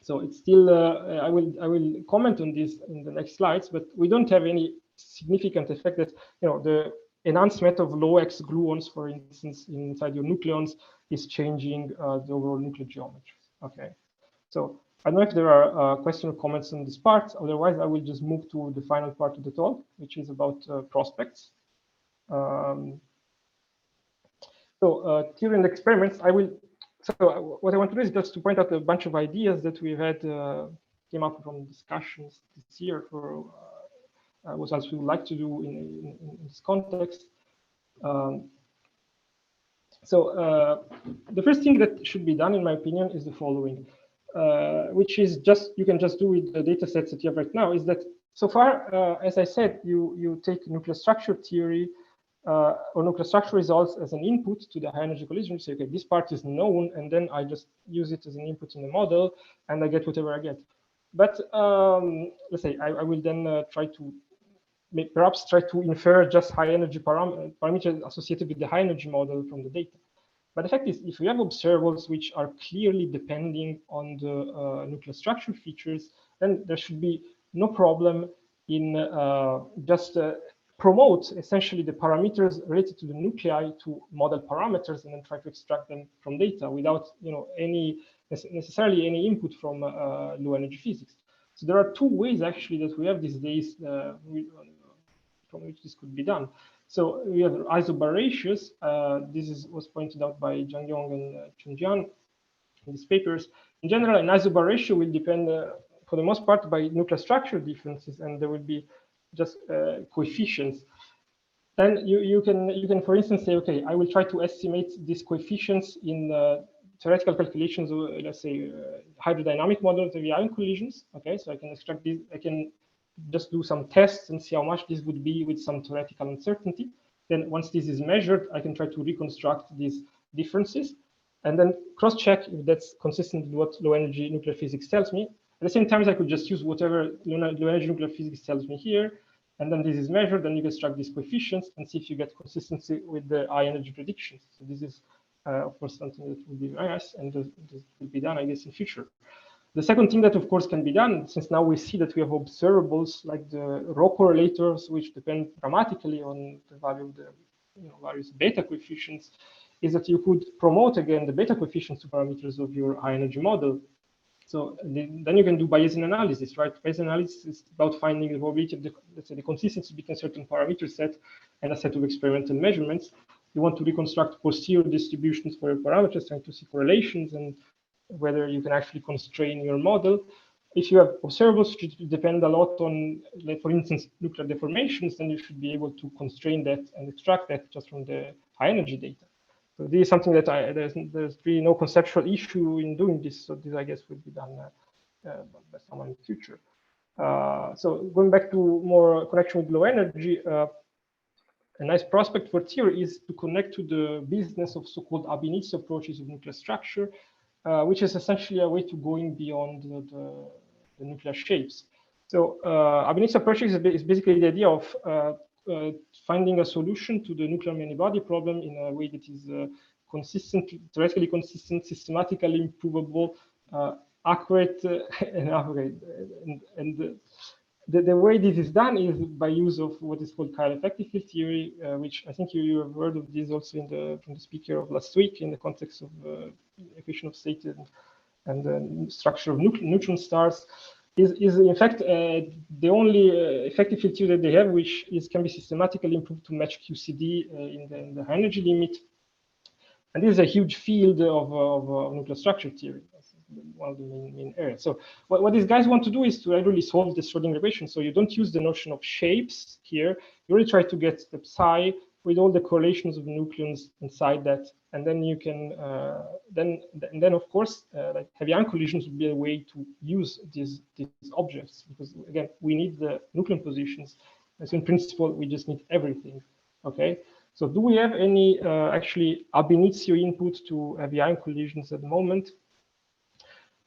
Speaker 2: So it's still, I will comment on this in the next slides, but we don't have any significant effect that, the enhancement of low X gluons, for instance, inside your nucleons is changing the overall nuclear geometry. Okay, so I don't know if there are questions or comments on this part. Otherwise, I will just move to the final part of the talk, which is about prospects. So during the experiments, so what I want to do is just to point out a bunch of ideas that we've had came up from discussions this year for what else we would like to do in this context. So the first thing that should be done, in my opinion, is the following, which is you can just do with the data sets that you have right now, is that so far, as I said, you take nuclear structure theory or nuclear structure results as an input to the high energy collision. So, okay, this part is known, and then I just use it as an input in the model, and I get whatever I get. But let's say I will then perhaps try to infer just high energy parameters associated with the high energy model from the data. But the fact is, if we have observables which are clearly depending on the nuclear structure features, then there should be no problem in just promote essentially the parameters related to the nuclei to model parameters and then try to extract them from data without necessarily any input from low energy physics. So there are two ways actually that we have these days from which this could be done. So we have isobar ratios. This was pointed out by Zhang Yong and Chunjian in these papers. In general, an isobar ratio will depend for the most part by nuclear structure differences, and there will be just coefficients. Then you can, for instance, say, okay, I will try to estimate these coefficients in theoretical calculations, let's say hydrodynamic models of ion collisions. Okay, so I can extract this. I can just do some tests and see how much this would be with some theoretical uncertainty. Then once this is measured, I can try to reconstruct these differences and then cross-check if that's consistent with what low-energy nuclear physics tells me. At the same time, I could just use whatever low-energy nuclear physics tells me here, and then this is measured, then you can extract these coefficients and see if you get consistency with the high energy predictions. So this is, of course, something that will be very nice, and this will be done, I guess, in future. The second thing that, of course, can be done, since now we see that we have observables like the rho correlators, which depend dramatically on the value of the various beta coefficients, is that you could promote again the beta coefficients parameters of your high energy model. So then you can do Bayesian analysis, right? Bayesian analysis is about finding the probability of the, let's say, the consistency between a certain parameter set and a set of experimental measurements. You want to reconstruct posterior distributions for your parameters, trying to see correlations and whether you can actually constrain your model. If you have observables which depend a lot on, like, for instance, nuclear deformations, then you should be able to constrain that and extract that just from the high energy data. So this is something that there's really no conceptual issue in doing this. So this, I guess, will be done by someone in the future. So going back to more connection with low energy, a nice prospect for theory is to connect to the business of so-called ab initio approaches of nuclear structure, which is essentially a way to going beyond the nuclear shapes. So ab initio approaches is basically the idea of finding a solution to the nuclear many-body problem in a way that is consistent, theoretically consistent, systematically improvable, accurate, and accurate. And the way this is done is by use of what is called chiral effective field theory, which I think you have heard of this also from the speaker of last week in the context of equation of state and the structure of neutron stars. Is in fact the only effective field theory that they have, which can be systematically improved to match QCD in the high energy limit. And this is a huge field of nuclear structure theory. That's one of the main areas. So what these guys want to do is to really solve the Schrodinger equation. So you don't use the notion of shapes here. You really try to get the psi with all the correlations of nucleons inside that, and then you can then of course like heavy ion collisions would be a way to use these objects, because again we need the nucleon positions. And so in principle we just need everything. Okay, so do we have any actually ab initio input to heavy ion collisions at the moment?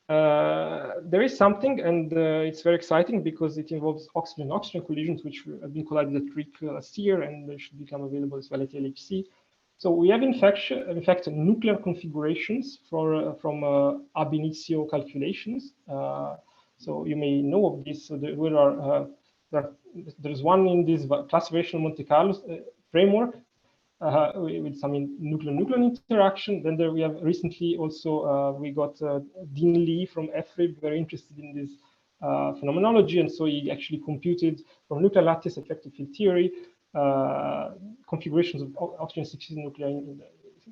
Speaker 2: There is something, and it's very exciting because it involves oxygen-oxygen collisions, which have been collided at RIC last year, and they should become available as well at LHC. So we have, in fact, nuclear configurations from ab initio calculations. So you may know of this. So there's one in this classification Monte Carlo framework. With some nucleon interaction. Then we have recently also we got Dean Lee from FRIB very interested in this phenomenology, and so he actually computed from nuclear lattice effective field theory configurations of oxygen 16 nuclei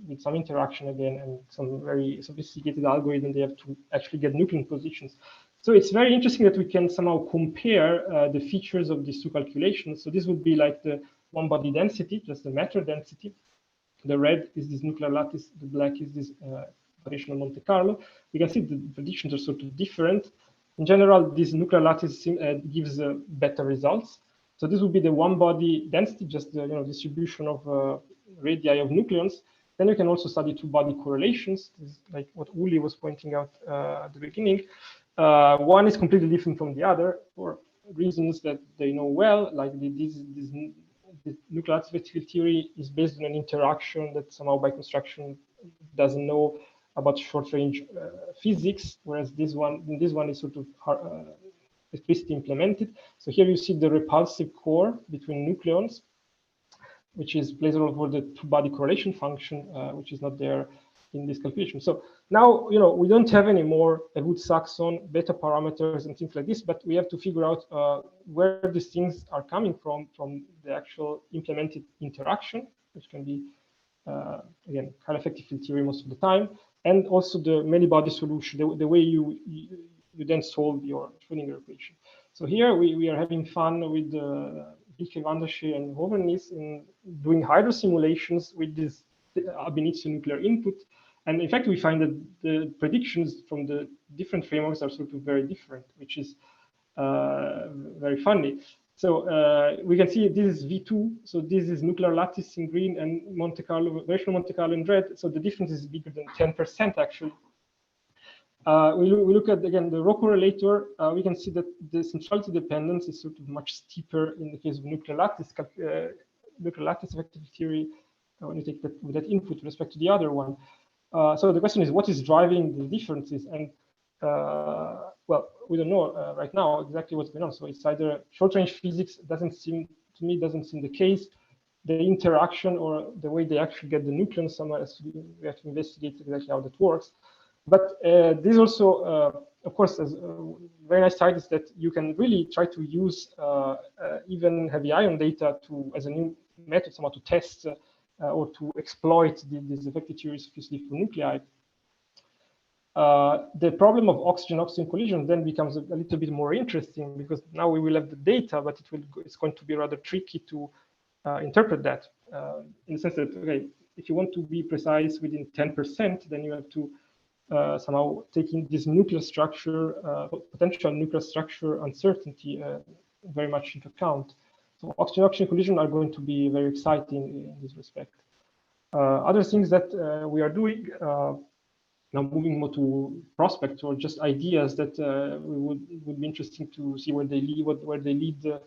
Speaker 2: with some interaction again and some very sophisticated algorithm. They have to actually get nucleon positions. So it's very interesting that we can somehow compare the features of these two calculations. So this would be like the one-body density, just the matter density. The red is this nuclear lattice, the black is this variational Monte Carlo. You can see the predictions are sort of different. In general, this nuclear lattice gives better results. So this would be the one-body density, just the distribution of radii of nucleons. Then you can also study two-body correlations, like what Uli was pointing out at the beginning. One is completely different from the other for reasons that they know well, like the nuclear lattice effective field theory is based on an interaction that somehow by construction doesn't know about short-range physics, whereas this one is sort of explicitly implemented. So here you see the repulsive core between nucleons, which plays a role for the two-body correlation function, which is not there in this calculation. So now, we don't have any more Wood-Saxon beta parameters and things like this, but we have to figure out where these things are coming from the actual implemented interaction, which can be, again, chiral effective field theory most of the time, and also the many-body solution, the way you then solve your Schrodinger equation. So here we are having fun with Bieke, Vandersche, and Hovernis in doing hydro simulations with this ab initio nuclear input. And in fact, we find that the predictions from the different frameworks are sort of very different, which is very funny. So we can see this is V2. So this is nuclear lattice in green and Monte Carlo, variational Monte Carlo in red. So the difference is bigger than 10% actually. We look at, again, the row correlator. We can see that the centrality dependence is sort of much steeper in the case of nuclear lattice effective theory when you take that input with respect to the other one. So the question is, what is driving the differences? And well, we don't know right now exactly what's going on. So it's either short-range physics doesn't seem the case. The interaction or the way they actually get the nucleons somewhere else, we have to investigate exactly how that works. But this also, of course, is a very nice side is that you can really try to use even heavy ion data as a new method somehow to test or to exploit these effective theories obviously for nuclei. The problem of oxygen-oxygen collision then becomes a little bit more interesting because now we will have the data, but it's going to be rather tricky to interpret that in the sense that, okay, if you want to be precise within 10%, then you have to somehow taking this nuclear structure, potential nuclear structure uncertainty very much into account. So oxygen-oxygen collision are going to be very exciting in this respect. Other things that we are doing, now moving more to prospects or just ideas that would be interesting to see where they lead,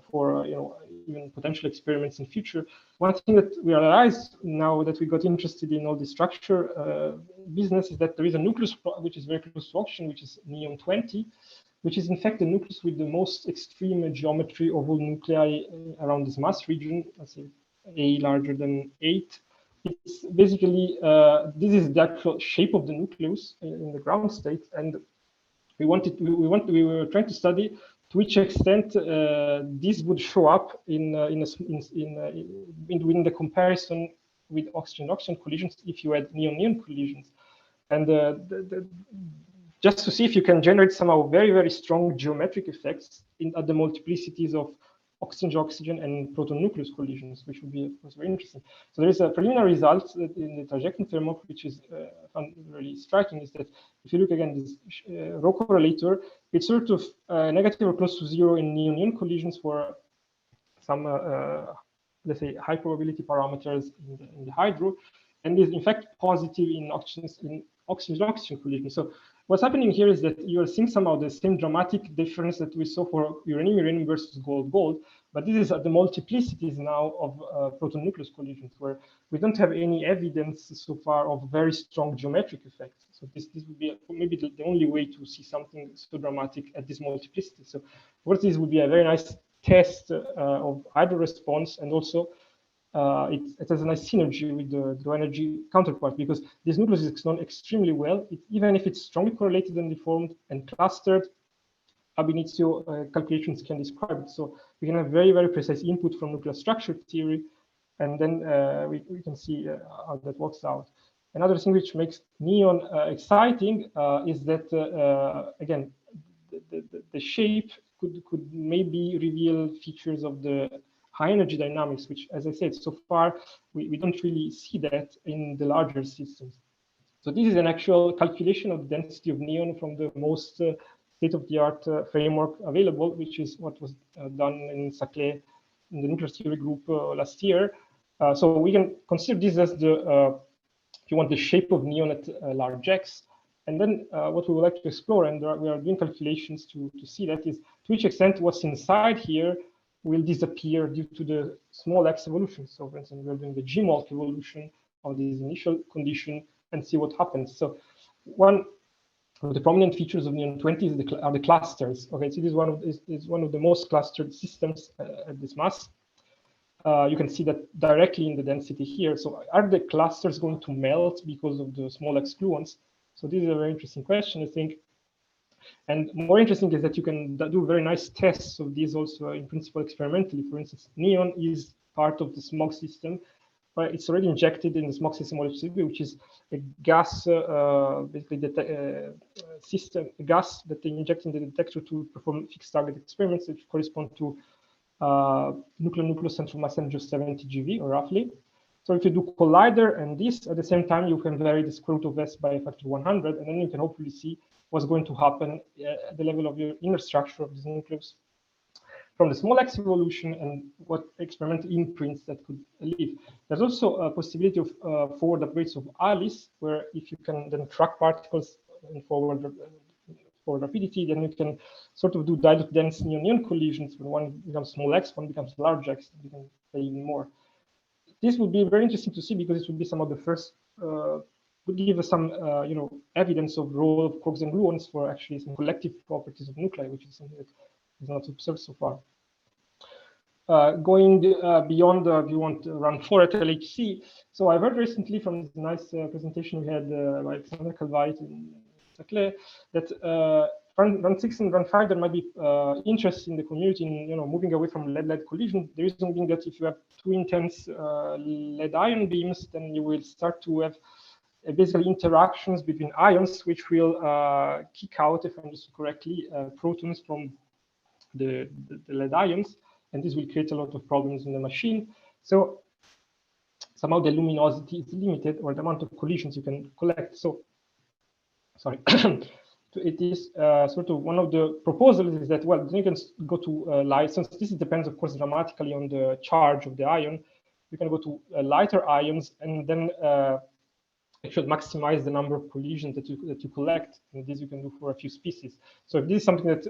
Speaker 2: for even potential experiments in future. One thing that we realized now that we got interested in all the structure business is that there is a nucleus which is very close to oxygen, which is neon 20, which is in fact the nucleus with the most extreme geometry of all nuclei around this mass region. Let's say A larger than 8. It's basically this is the actual shape of the nucleus in the ground state, and we were trying to study to which extent this would show up in the comparison with oxygen-oxygen collisions if you had neon-neon collisions, and just to see if you can generate somehow very, very strong geometric effects at the multiplicities of oxygen-oxygen and proton-nucleus collisions, which would be, of course, very interesting. So there is a preliminary result in the trajectory framework, which is found really striking, is that if you look again this row correlator, it's sort of negative or close to zero in neon-neon collisions for some, let's say, high probability parameters in the hydro, and is in fact positive in oxygen-oxygen collisions. So what's happening here is that you are seeing somehow the same dramatic difference that we saw for uranium-uranium versus gold-gold, but this is at the multiplicities now of proton-nucleus collisions, where we don't have any evidence so far of very strong geometric effects. So this would be maybe the only way to see something so dramatic at this multiplicity. So of course, this would be a very nice test of hydro response, and also it has a nice synergy with the low energy counterpart, because this nucleus is known extremely well. Even if it's strongly correlated and deformed and clustered, ab initio calculations can describe it. So we can have very, very precise input from nuclear structure theory, and then we can see how that works out. Another thing which makes neon exciting is that, again, the shape could maybe reveal features of the high energy dynamics, which, as I said, so far, we don't really see that in the larger systems. So this is an actual calculation of the density of neon from the most state-of-the-art framework available, which is what was done in Saclay in the nuclear theory group last year. So we can consider this as the, if you want, the shape of neon at large x. And then what we would like to explore, and we are doing calculations to see that, is to which extent what's inside here will disappear due to the small x evolution. So for instance, we're doing the G-MOLC evolution of this initial condition and see what happens. So one of the prominent features of neon 20 are the clusters. Okay, so this is one of the most clustered systems at this mass. You can see that directly in the density here. So are the clusters going to melt because of the small x gluons? So this is a very interesting question, I think. And more interesting is that you can do very nice tests of these also in principle experimentally. For instance, neon is part of the smog system, but it's already injected in the smog system, which is a gas, basically the system, a gas that they inject in the detector to perform fixed target experiments, which correspond to nuclear central mass energy of 70 GeV, or roughly. So if you do collider and this, at the same time, you can vary the square root of S by a factor 100, and then you can hopefully see what's going to happen at the level of your inner structure of this nucleus from the small x evolution and what experimental imprints that could leave. There's also a possibility of forward upgrades of ALICE, where if you can then track particles in forward rapidity, then you can sort of do dilute dense neon collisions. When one becomes small x, one becomes large x, and you can play even more. This would be very interesting to see because it would be some of the first, would give us some, evidence of role of quarks and gluons for actually some collective properties of nuclei, which is something that is not observed so far. Going beyond, if you want run 4 at LHC. So I heard recently from this nice presentation we had by Alexander Calvait and Giacalone that run 6 and run 5 there might be interest in the community in moving away from lead-lead collision. The reason being that if you have too intense lead ion beams, then you will start to have basically interactions between ions, which will kick out, if I understood correctly, protons from the lead ions, and this will create a lot of problems in the machine. So somehow the luminosity is limited, or the amount of collisions you can collect. So, sorry, it is sort of one of the proposals is that, well, then you can go to light, since this depends, of course, dramatically on the charge of the ion. You can go to lighter ions, and then it should maximize the number of collisions that you collect, and this you can do for a few species. So if this is something that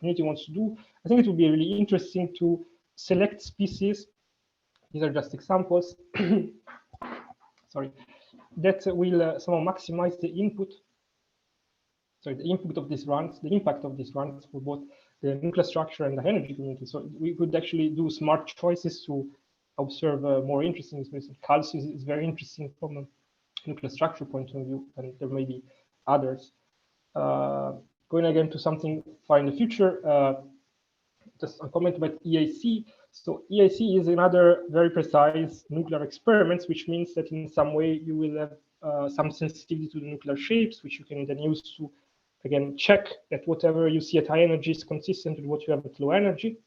Speaker 2: community wants to do, I think it would be really interesting to select species. These are just examples. Sorry, that will somehow maximize the input. Sorry, the input of these runs, the impact of these runs for both the nuclear structure and the energy community. So we could actually do smart choices to observe more interesting species. Calcium is very interesting from a nuclear structure point of view, and there may be others. Going again to something far in the future, just a comment about EAC. So EAC is another very precise nuclear experiments, which means that in some way you will have some sensitivity to the nuclear shapes, which you can then use to, again, check that whatever you see at high energy is consistent with what you have at low energy.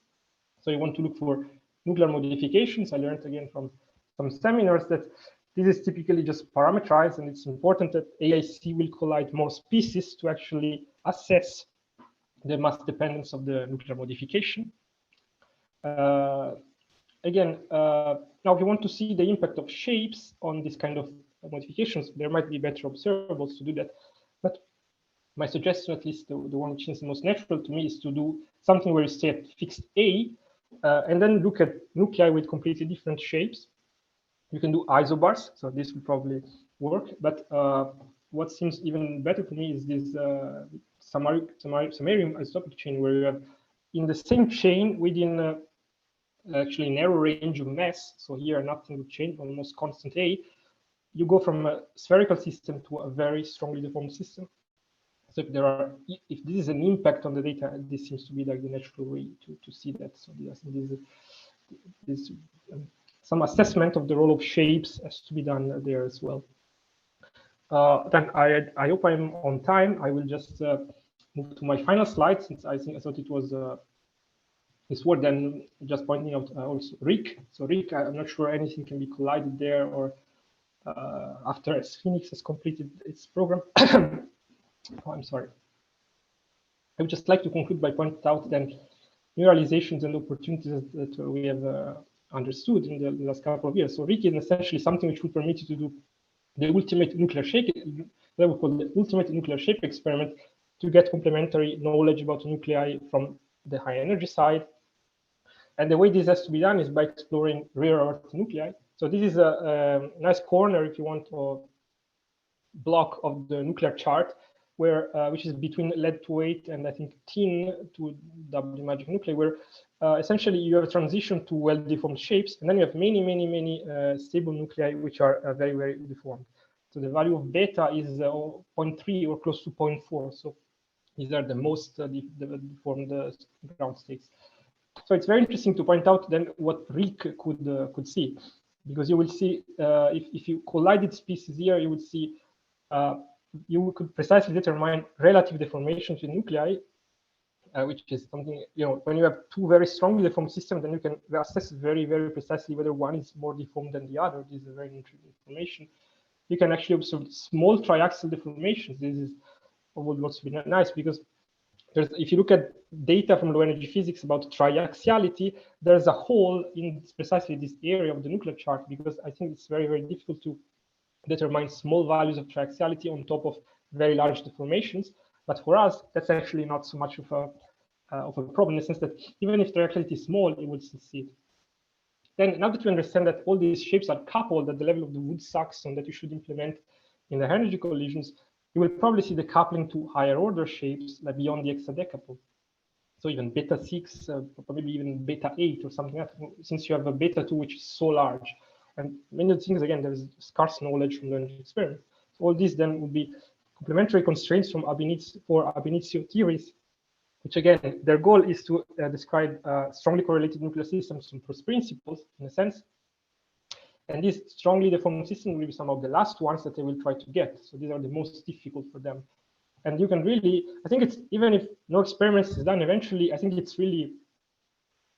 Speaker 2: So you want to look for nuclear modifications. I learned again from some seminars that this is typically just parameterized, and it's important that AIC will collide more species to actually assess the mass dependence of the nuclear modification. Again, now if you want to see the impact of shapes on this kind of modifications, there might be better observables to do that. But my suggestion, at least the one which is the most natural to me, is to do something where you stay at fixed A, and then look at nuclei with completely different shapes. You can do isobars, so this will probably work. But what seems even better to me is this samarium isotopic chain, where you have in the same chain within actually narrow range of mass. So here nothing would change, almost constant A. You go from a spherical system to a very strongly deformed system. So if this is an impact on the data, this seems to be like the natural way to see that. So this some assessment of the role of shapes has to be done there as well. Then I hope I'm on time. I will just move to my final slide, since I thought it was it's worth then just pointing out also RIC. So RIC, I'm not sure anything can be collided there, or after Phoenix has completed its program. Oh, I'm sorry. I would just like to conclude by pointing out then new realizations and opportunities that we have understood in the last couple of years. So RIC is essentially something which will permit you to do the ultimate nuclear shape, that we call the ultimate nuclear shape experiment, to get complementary knowledge about nuclei from the high energy side. And the way this has to be done is by exploring rare earth nuclei. So this is a nice corner, if you want, or block of the nuclear chart, where which is between lead-208 and I think tin to double magic nuclei, where essentially you have a transition to well-deformed shapes, and then you have many stable nuclei which are very, very deformed. So the value of beta is 0.3 or close to 0.4. So these are the most deformed ground states. So it's very interesting to point out then what RIC could see, because you will see if you collided species here, you would see you could precisely determine relative deformations in nuclei which is something, when you have two very strongly deformed systems, then you can assess very, very precisely whether one is more deformed than the other. This is a very interesting information. You can actually observe small triaxial deformations. This is would also be nice because if you look at data from low energy physics about triaxiality, there's a hole in precisely this area of the nuclear chart, because I think it's very, very difficult to determine small values of triaxiality on top of very large deformations. But for us, that's actually not so much of a problem, in the sense that even if triaxiality is small, you would still see it. Then now that we understand that all these shapes are coupled at the level of the Wood-Saxon that you should implement in the high-energy collisions, you will probably see the coupling to higher order shapes like beyond the hexadecapole. So even beta 6, maybe even beta 8 or something like that, since you have a beta 2 which is so large. And many of the things, again, there is scarce knowledge from the energy experiment. So all these then would be complementary constraints from ab initio theories, which again, their goal is to describe strongly correlated nuclear systems from first principles, in a sense. And these strongly deformed systems will be some of the last ones that they will try to get. So these are the most difficult for them. And you can really, I think it's, even if no experiments is done eventually, I think it's really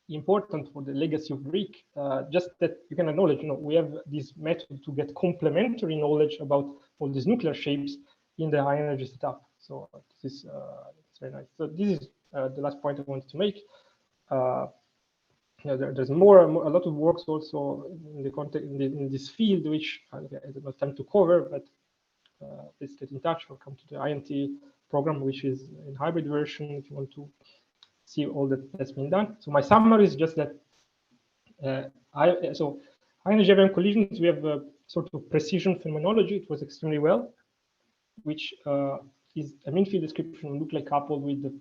Speaker 2: important for the legacy of Greek, just that you can acknowledge, we have this method to get complementary knowledge about all these nuclear shapes in the high energy setup. So this is it's very nice. So this is the last point I wanted to make. There's a lot of works also in the context in this field, which I don't have time to cover, but please get in touch or come to the INT program, which is in hybrid version if you want to see all that's been done. So my summary is just that high energy heavy collisions, we have a sort of precision phenomenology. It was extremely well, which is a mean field description of nuclei coupled with the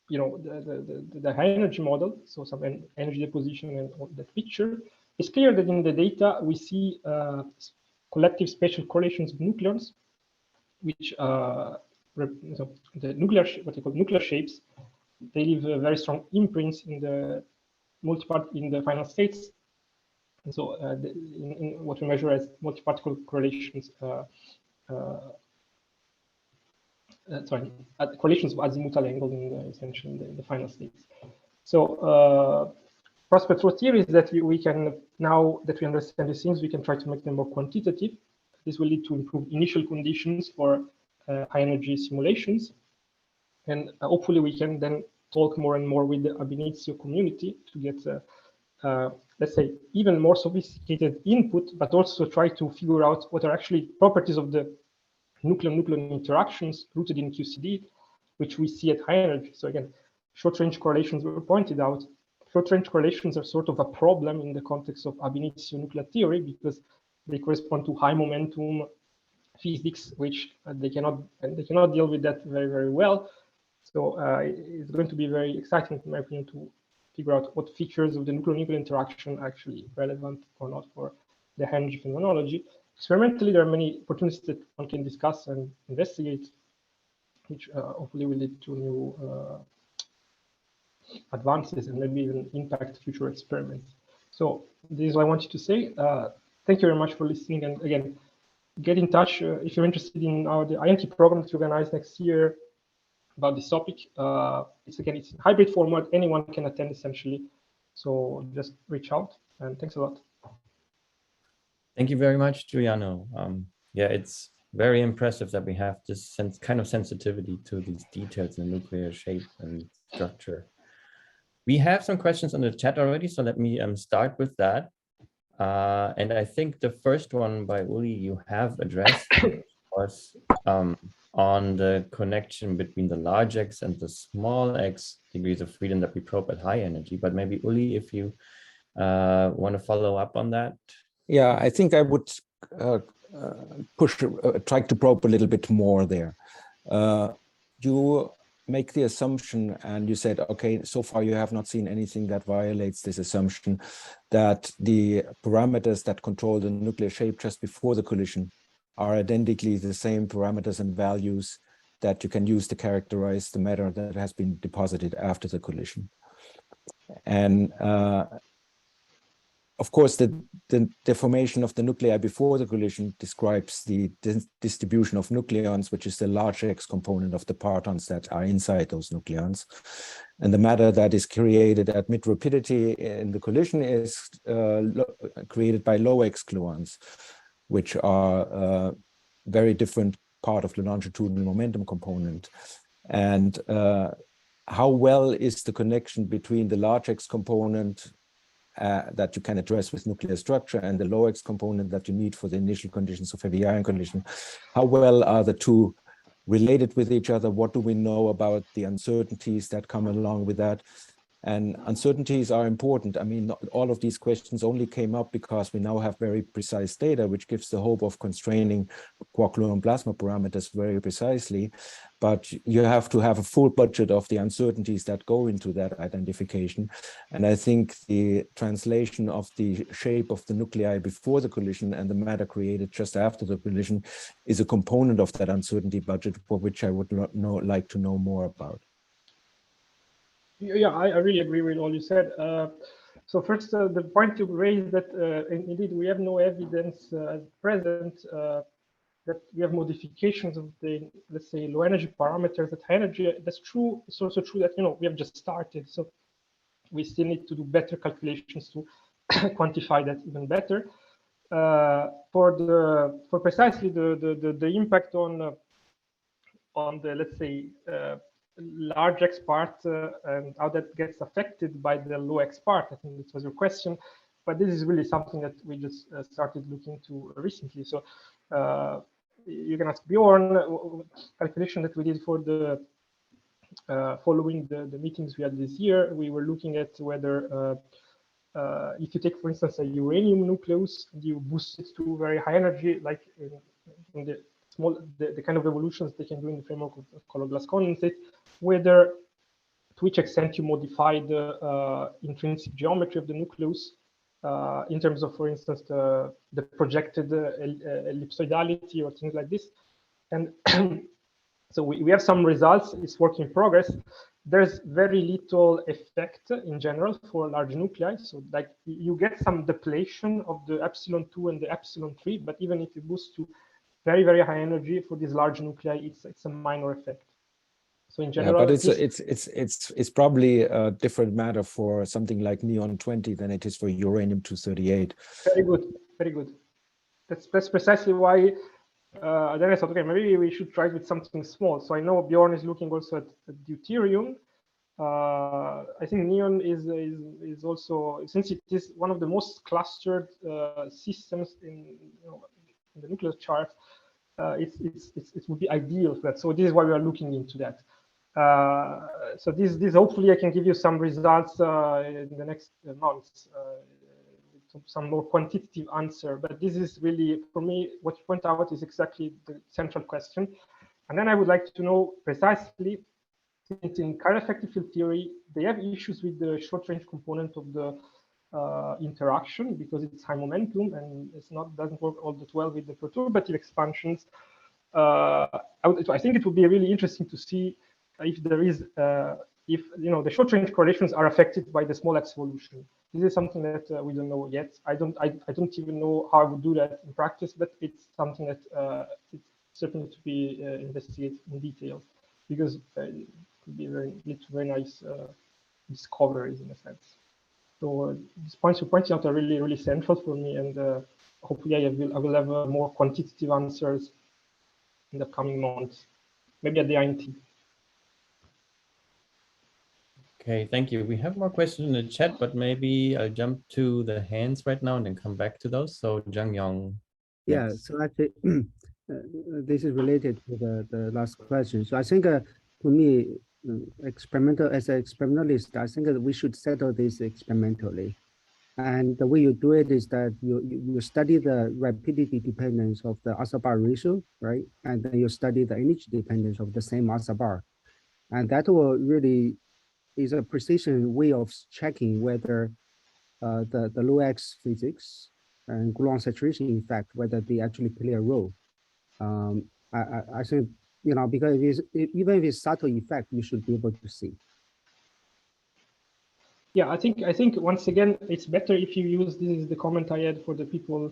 Speaker 2: the high energy model, so some energy deposition and all that picture. It's clear that in the data we see collective spatial correlations of nucleons, which the nuclear, what they call nuclear shapes, they leave very strong imprints in the in the final states. And so in what we measure as multi-particle correlations, correlations of azimuthal angle in essentially in the final states. So prospect for theory is that we can, now that we understand these things, we can try to make them more quantitative. This will lead to improved initial conditions for high energy simulations. And hopefully we can then talk more and more with the ab initio community to get, let's say, even more sophisticated input, but also try to figure out what are actually properties of the nucleon-nucleon interactions rooted in QCD, which we see at high energy. So again, short-range correlations were pointed out. Short-range correlations are sort of a problem in the context of ab initio nuclear theory because they correspond to high momentum physics, which they cannot deal with that very, very well. So it's going to be very exciting, in my opinion, to figure out what features of the nuclear-nuclear interaction are actually relevant or not for the high energy phenomenology. Experimentally, there are many opportunities that one can discuss and investigate, which hopefully will lead to new advances and maybe even impact future experiments. So this is what I wanted to say. Thank you very much for listening. And again, get in touch if you're interested in the INT program that we organize next year about this topic. It's in hybrid format. Anyone can attend essentially. So just reach out, and thanks a lot.
Speaker 1: Thank you very much, Giuliano. Yeah, it's very impressive that we have this kind of sensitivity to these details in the nuclear shape and structure. We have some questions on the chat already, so let me start with that. And I think the first one by Uli you have addressed was on the connection between the large x and the small x degrees of freedom that we probe at high energy. But maybe Uli, if you want to follow up on that.
Speaker 4: Yeah, I think I would try to probe a little bit more there. You make the assumption, and you said, okay, so far you have not seen anything that violates this assumption, that the parameters that control the nuclear shape just before the collision are identically the same parameters and values that you can use to characterize the matter that has been deposited after the collision. And of course, the deformation of the nuclei before the collision describes the distribution of nucleons, which is the large X component of the partons that are inside those nucleons. And the matter that is created at mid rapidity in the collision is created by low X gluons, which are very different part of the longitudinal momentum component. And how well is the connection between the large X component that you can address with nuclear structure and the low X component that you need for the initial conditions of heavy ion collision? How well are the two related with each other? What do we know about the uncertainties that come along with that? And uncertainties are important. I mean, all of these questions only came up because we now have very precise data, which gives the hope of constraining quark-gluon plasma parameters very precisely. But you have to have a full budget of the uncertainties that go into that identification. And I think the translation of the shape of the nuclei before the collision and the matter created just after the collision is a component of that uncertainty budget, for which I would like to know more about.
Speaker 2: Yeah, I really agree with all you said. So first, the point you raised that indeed we have no evidence at present that we have modifications of the, let's say, low energy parameters at high energy. That's true. It's also true that, you know, we have just started, so we still need to do better calculations to quantify that even better. For precisely the impact on the, let's say, large X part and how that gets affected by the low X part. I think this was your question, but this is really something that we just started looking to recently. So you can ask Bjorn, calculation that we did for the following the meetings we had this year. We were looking at whether if you take, for instance, a uranium nucleus and you boost it to very high energy, like in the small, the kind of evolutions they can do in the framework of color glass condensate, whether to which extent you modify the intrinsic geometry of the nucleus in terms of, for instance, the projected ellipsoidality or things like this. And so we have some results. It's work in progress. There's very little effect in general for large nuclei. So like you get some depletion of the epsilon-2 and the epsilon-3, but even if you boost to very, very high energy for these large nuclei, it's a minor effect. So in general,
Speaker 4: yeah, but it's probably a different matter for something like neon-20 than it is for uranium-238.
Speaker 2: Very good, very good. That's precisely why. Then I thought, okay, maybe we should try with something small. So I know Bjorn is looking also at deuterium. I think neon is also, since it is one of the most clustered systems in the nuclear chart, it would be ideal for that. So this is why we are looking into that. So this hopefully I can give you some results in the next months, some more quantitative answer. But this is really, for me, what you point out is exactly the central question. And then I would like to know precisely, since in chiral effective field theory, they have issues with the short range component of the interaction because it's high momentum and doesn't work all that well with the perturbative expansions. I think it would be really interesting to see if there is, if the short range correlations are affected by the small X evolution. This is something that we don't know yet. I don't even know how I would do that in practice, but it's something that it's certainly to be investigated in detail because it could be very nice discoveries in a sense. So these points you're pointing out are really, really central for me, and hopefully I will have more quantitative answers in the coming months, maybe at the INT.
Speaker 1: Okay, thank you. We have more questions in the chat, but maybe I'll jump to the hands right now and then come back to those. So Zhang Yong.
Speaker 3: Yeah, so actually, this is related to the last question. So I think for me, as an experimentalist, I think that we should settle this experimentally. And the way you do it is that you study the rapidity dependence of the alpha bar ratio, right? And then you study the energy dependence of the same alpha bar. And that will really is a precision way of checking whether the low X physics and gluon saturation effect, whether they actually play a role. I think, because even if it's subtle effect, you should be able to see.
Speaker 2: Yeah, I think once again, it's better if you use, this is the comment I had for the people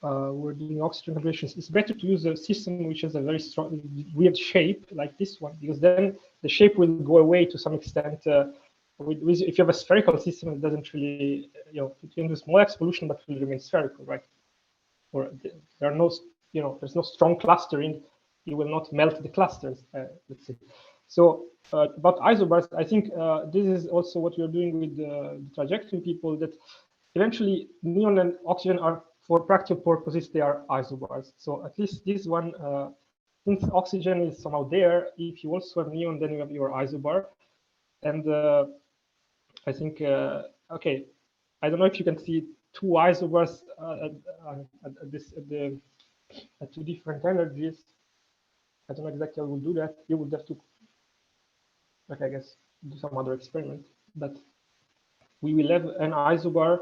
Speaker 2: who are doing oxygen calculations. It's better to use a system which has a very strong, weird shape like this one, because then the shape will go away to some extent. If you have a spherical system, it doesn't really, it can do small evolution, but will remain spherical, right? Or there are no, there's no strong clustering. You will not melt the clusters, let's say. So about isobars, I think this is also what we are doing with the trajectory people, that eventually neon and oxygen are, for practical purposes, they are isobars. So at least this one, since oxygen is somehow there, if you also have neon, then you have your isobar. And I think, okay, I don't know if you can see two isobars at two different energies. I don't know exactly how we'll do that. You would have to, okay, I guess, do some other experiment. But we will have an isobar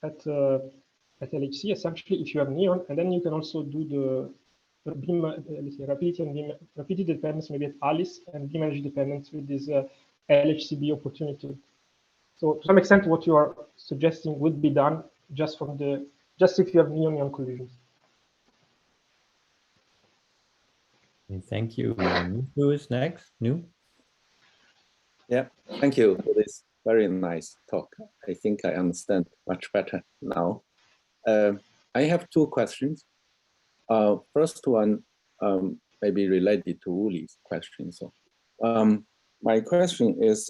Speaker 2: at LHC, essentially, if you have neon, and then you can also do the beam, let's say, rapidity and beam, rapidity dependence maybe at Alice, and beam energy dependence with this LHCb opportunity. So to some extent, what you are suggesting would be done just if you have neon-neon collisions.
Speaker 1: Thank you. Who is next? New?
Speaker 5: Yeah, thank you for this very nice talk. I think I understand much better now. I have two questions. First one maybe related to Uli's question. So my question is,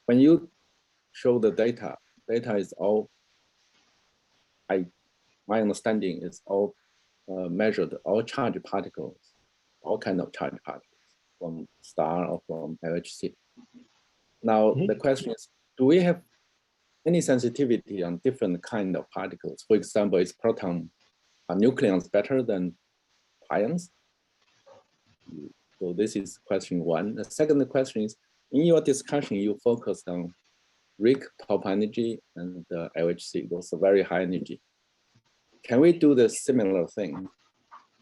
Speaker 5: when you show the data is all, my understanding is all measured, all charged particles, all kind of charged particles from star or from LHC. Now, the question is, do we have any sensitivity on different kind of particles? For example, is proton nucleons better than pions? So this is question one. The second question is, in your discussion, you focused on RIC top energy and LHC, those are very high energy. Can we do the similar thing,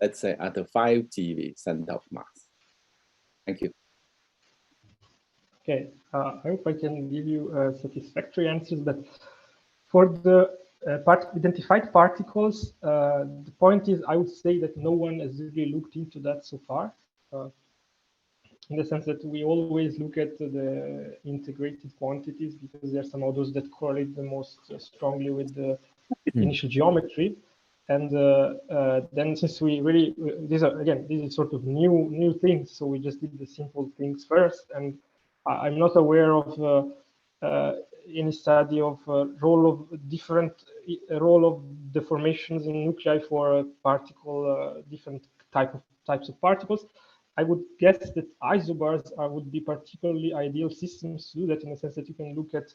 Speaker 5: let's say at the 5 GeV center of mass? Thank you.
Speaker 2: Okay, I hope I can give you satisfactory answers, but for the identified particles, the point is, I would say that no one has really looked into that so far, in the sense that we always look at the integrated quantities because they're some of those that correlate the most strongly with the initial geometry. And then since we really, these is sort of new things, so we just did the simple things first. And I'm not aware of any study of role of deformations in nuclei for a particle, different types of particles. I would guess that isobars would be particularly ideal systems to do that, in the sense that you can look at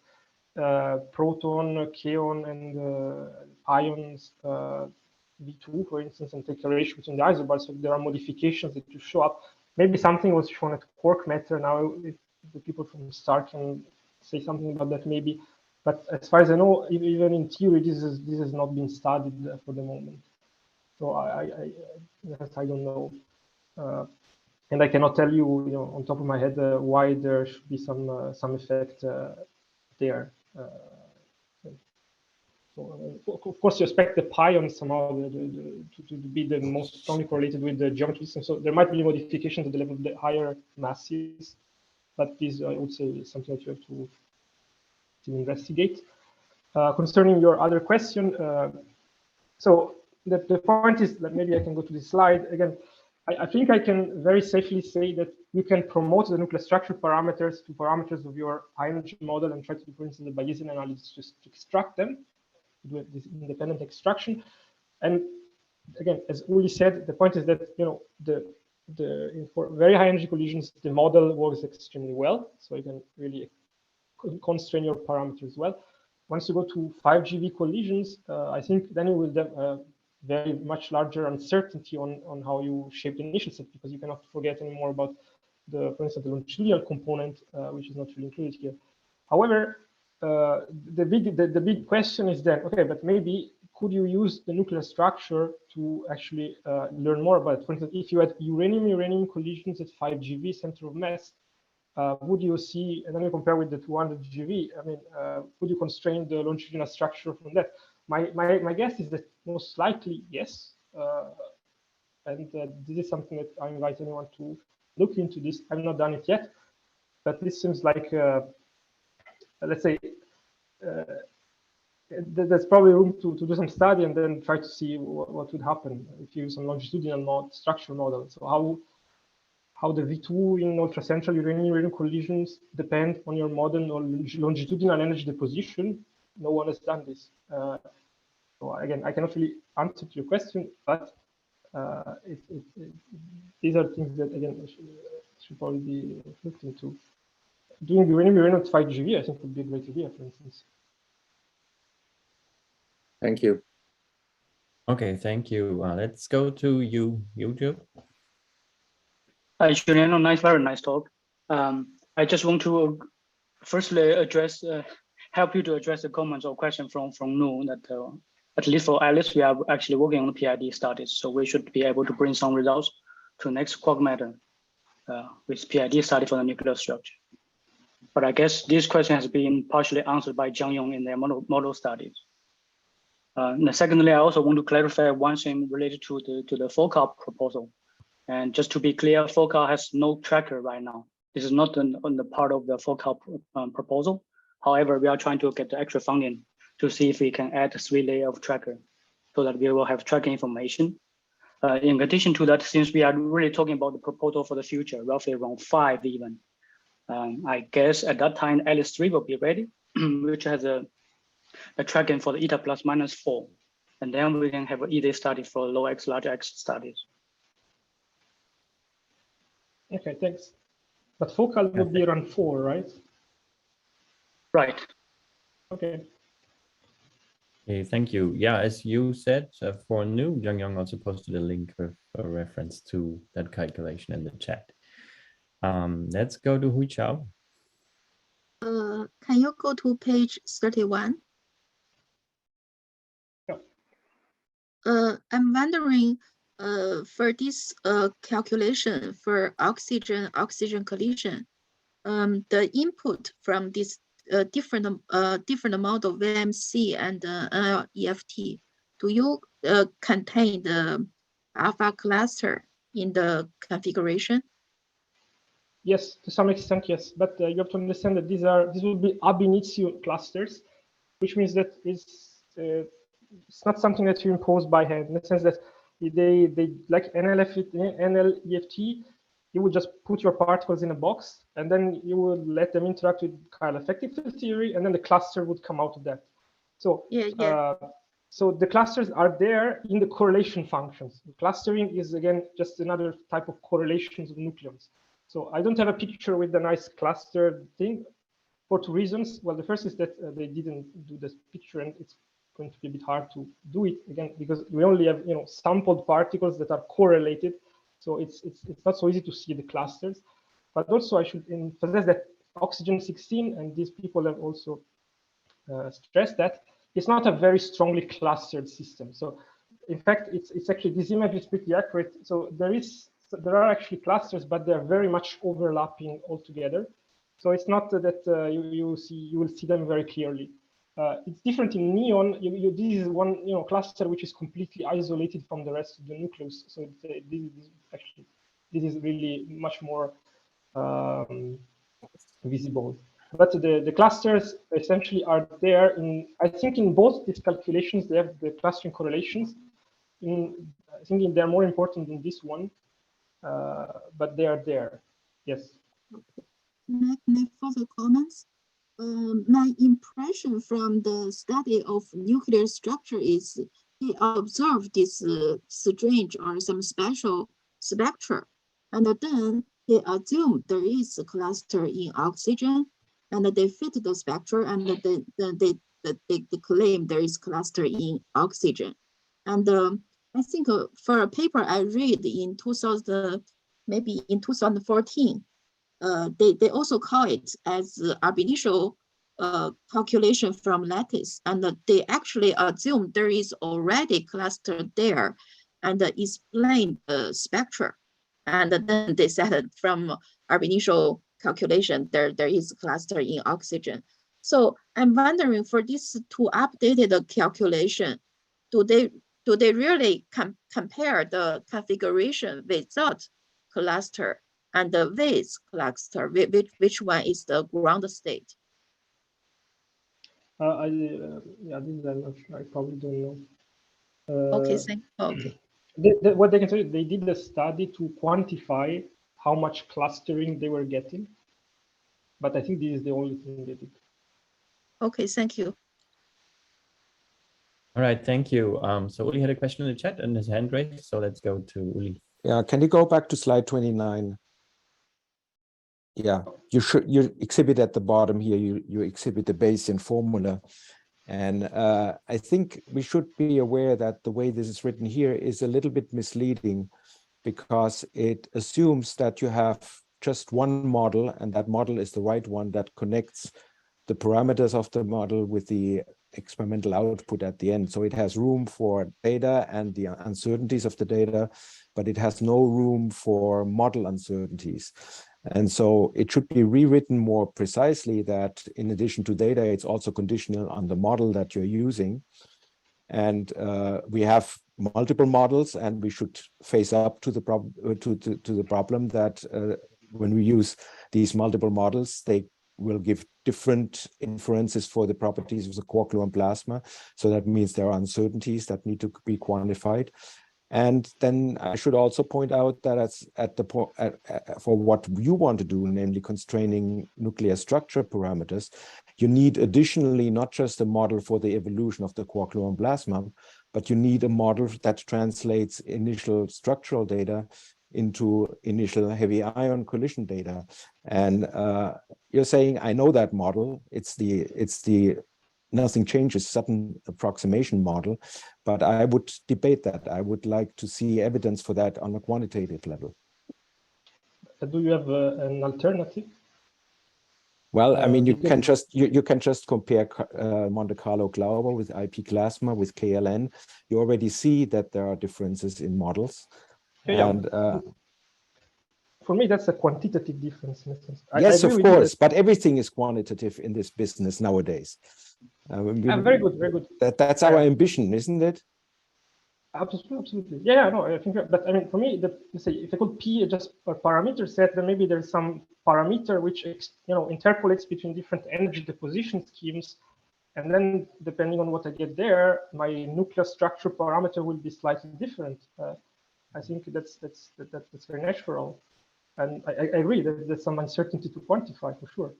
Speaker 2: proton, kaon, and ions, V2, for instance, and take a ratio between the isobars. So there are modifications that you show up. Maybe something was shown at quark matter. Now, if the people from STAR can say something about that, maybe. But as far as I know, even in theory, this has not been studied for the moment. So I don't know. And I cannot tell you, on top of my head, why there should be some effect there. So of course, you expect the pion somehow to be the most strongly correlated with the geometry system. So there might be modifications at the level of the higher masses, but this, I would say, is something that you have to investigate. Concerning your other question, so the point is that maybe I can go to this slide again. I think I can very safely say that you can promote the nuclear structure parameters to parameters of your high energy model and try to do, for instance, the Bayesian analysis just to extract them, do this independent extraction. And again, as Uli said, the point is that for very high energy collisions, the model works extremely well, so you can really constrain your parameters well. Once you go to 5 GeV collisions, I think then you will have very much larger uncertainty on how you shape the initial set, because you cannot forget anymore about for instance, the longitudinal component, which is not really included here. However, the big question is then, okay, but maybe could you use the nuclear structure to actually learn more about it? For instance, if you had uranium collisions at 5 GeV center of mass, would you see, and then you compare with the 200 GeV, I mean, would you constrain the longitudinal structure from that? My guess is that most likely, yes. And this is something that I invite anyone to look into this. I've not done it yet, but this seems like, let's say, there's probably room to do some study and then try to see what would happen if you use some longitudinal structural model. So how the V2 in ultracentral uranium collisions depend on your model or longitudinal energy deposition. No one has done this. So again, I cannot really answer to your question, but these are things that again should probably be looked into. Doing uranium at 5 GeV, I think, would be a great idea, for instance.
Speaker 5: Thank you.
Speaker 1: Okay, thank you. Let's go to you, Joe.
Speaker 6: Hi, Giuliano. Very nice talk. I just want to firstly address, help you to address the comments or question from Nu that at least for Alice, we are actually working on the PID studies, so we should be able to bring some results to next quark matter with PID study for the nuclear structure. But I guess this question has been partially answered by Jiang Yong in their model studies. And secondly, I also want to clarify one thing related to the FOCA proposal. And just to be clear, FOCA has no tracker right now. This is not on the part of the FOCA proposal. However, we are trying to get the extra funding to see if we can add a 3-layer of tracker so that we will have tracking information. In addition to that, since we are really talking about the proposal for the future, roughly around 5 even, I guess at that time, Alice 3 will be ready, which has a tracking for the eta plus minus 4. And then we can have an easy study for low X, large X studies.
Speaker 2: Okay, thanks. But focal would be around 4, right?
Speaker 6: Right.
Speaker 2: Okay.
Speaker 1: Okay, thank you. Yeah, as you said, for Nu, Jiang Yong also posted a link with a reference to that calculation in the chat. Let's go to Hui Chao.
Speaker 7: Can you go to page 31?
Speaker 2: Yeah.
Speaker 7: I'm wondering, for this calculation for oxygen collision, the input from this different amount of VMC and EFT, do you contain the alpha cluster in the configuration?
Speaker 2: Yes, to some extent, yes. But you have to understand that these will be ab initio clusters, which means that it's not something that you impose by hand, in the sense that they like NLEFT, you would just put your particles in a box and then you would let them interact with Chiral effective field theory, and then the cluster would come out of that. So so the clusters are there in the correlation functions. The clustering is again just another type of correlations of nucleons. So I don't have a picture with the nice cluster thing for 2 reasons. Well, the first is that they didn't do this picture, and it's going to be a bit hard to do it again because we only have sampled particles that are correlated. So it's not so easy to see the clusters. But also I should emphasize that oxygen 16, and these people have also stressed that it's not a very strongly clustered system. So in fact, it's actually, this image is pretty accurate. So there are actually clusters, but they're very much overlapping altogether. So it's not that you will see them very clearly. It's different in neon. This is one cluster which is completely isolated from the rest of the nucleus. So this is really much more visible. But the clusters essentially are there I think in both these calculations they have the clustering correlations. I think they're more important in this one, but they are there. Yes.
Speaker 7: Make further comments. My impression from the study of nuclear structure is they observe this strange or some special spectra, and then they assume there is a cluster in oxygen, and they fit the spectra, and they claim there is cluster in oxygen. And I think for a paper I read in 2014. They also call it as ab initio calculation from lattice, and they actually assume there is already cluster there and explain the spectra. And then they said from ab initio calculation, there is a cluster in oxygen. So I'm wondering, for these two updated calculation, do they really compare the configuration without cluster and the with cluster? Which one is the ground state?
Speaker 2: Yeah, this I'm not sure. I probably don't know.
Speaker 7: Okay, okay.
Speaker 2: What they can tell you, they did a study to quantify how much clustering they were getting, but I think this is the only thing they did.
Speaker 7: Okay, thank you.
Speaker 1: All right, thank you. So Uli had a question in the chat and his hand raised, so let's go to Uli.
Speaker 4: Yeah, can you go back to slide 29? Yeah, you exhibit at the bottom here, you exhibit the Bayesian formula. And I think we should be aware that the way this is written here is a little bit misleading, because it assumes that you have just one model, and that model is the right one that connects the parameters of the model with the experimental output at the end. So it has room for data and the uncertainties of the data, but it has no room for model uncertainties. And so it should be rewritten more precisely that in addition to data, it's also conditional on the model that you're using. And we have multiple models, and we should face up to the problem that when we use these multiple models, they will give different inferences for the properties of the quark-gluon plasma. So that means there are uncertainties that need to be quantified. And then I should also point out that for what you want to do, namely constraining nuclear structure parameters, you need additionally not just a model for the evolution of the quark-gluon plasma, but you need a model that translates initial structural data into initial heavy ion collision data. And you're saying, I know that model. It's the nothing changes sudden approximation model, but I would debate that. I would like to see evidence for that on a quantitative level.
Speaker 2: Do you have an alternative?
Speaker 4: Well, I mean, you can just compare Monte Carlo Glauber with IP Plasma with KLN. You already see that there are differences in models.
Speaker 2: Yeah.
Speaker 4: And
Speaker 2: for me, that's a quantitative difference in a sense.
Speaker 4: Yes, of course, but everything is quantitative in this business nowadays.
Speaker 2: Very good, very good.
Speaker 4: That's our ambition, isn't it?
Speaker 2: Absolutely. Yeah, no, I think, but I mean, for me, let's say if I could P just a parameter set, then maybe there's some parameter which interpolates between different energy deposition schemes, and then depending on what I get there, my nuclear structure parameter will be slightly different. I think that's very natural, and I agree that there's some uncertainty to quantify for sure.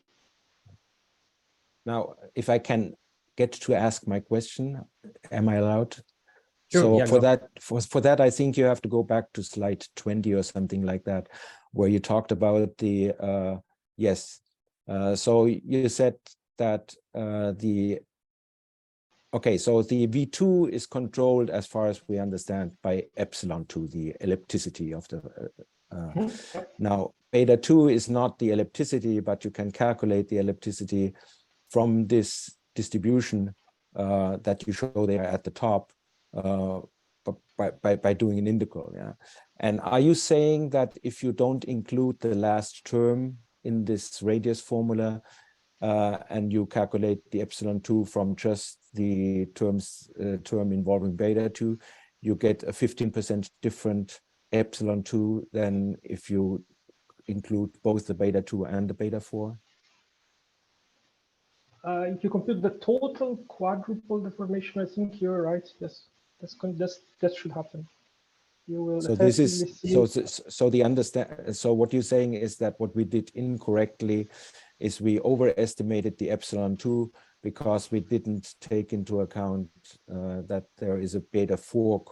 Speaker 4: Now, if I can get to ask my question, am I allowed?
Speaker 1: Sure,
Speaker 4: So
Speaker 1: yeah,
Speaker 4: for that, I think you have to go back to slide 20 or something like that, where you talked about the so you said that so the V2 is controlled, as far as we understand, by epsilon2, the ellipticity of the now beta 2 is not the ellipticity, but you can calculate the ellipticity from this distribution that you show there at the top. By doing an integral, yeah. And are you saying that if you don't include the last term in this radius formula and you calculate the epsilon2 from just the term involving beta 2, you get a 15% different epsilon2 than if you include both the beta 2 and the beta 4?
Speaker 2: If you compute the total quadruple deformation, I think you're right. Yes. That should happen. You will
Speaker 4: so this is so what you're saying is that what we did incorrectly is we overestimated the epsilon2 because we didn't take into account that there is a beta 4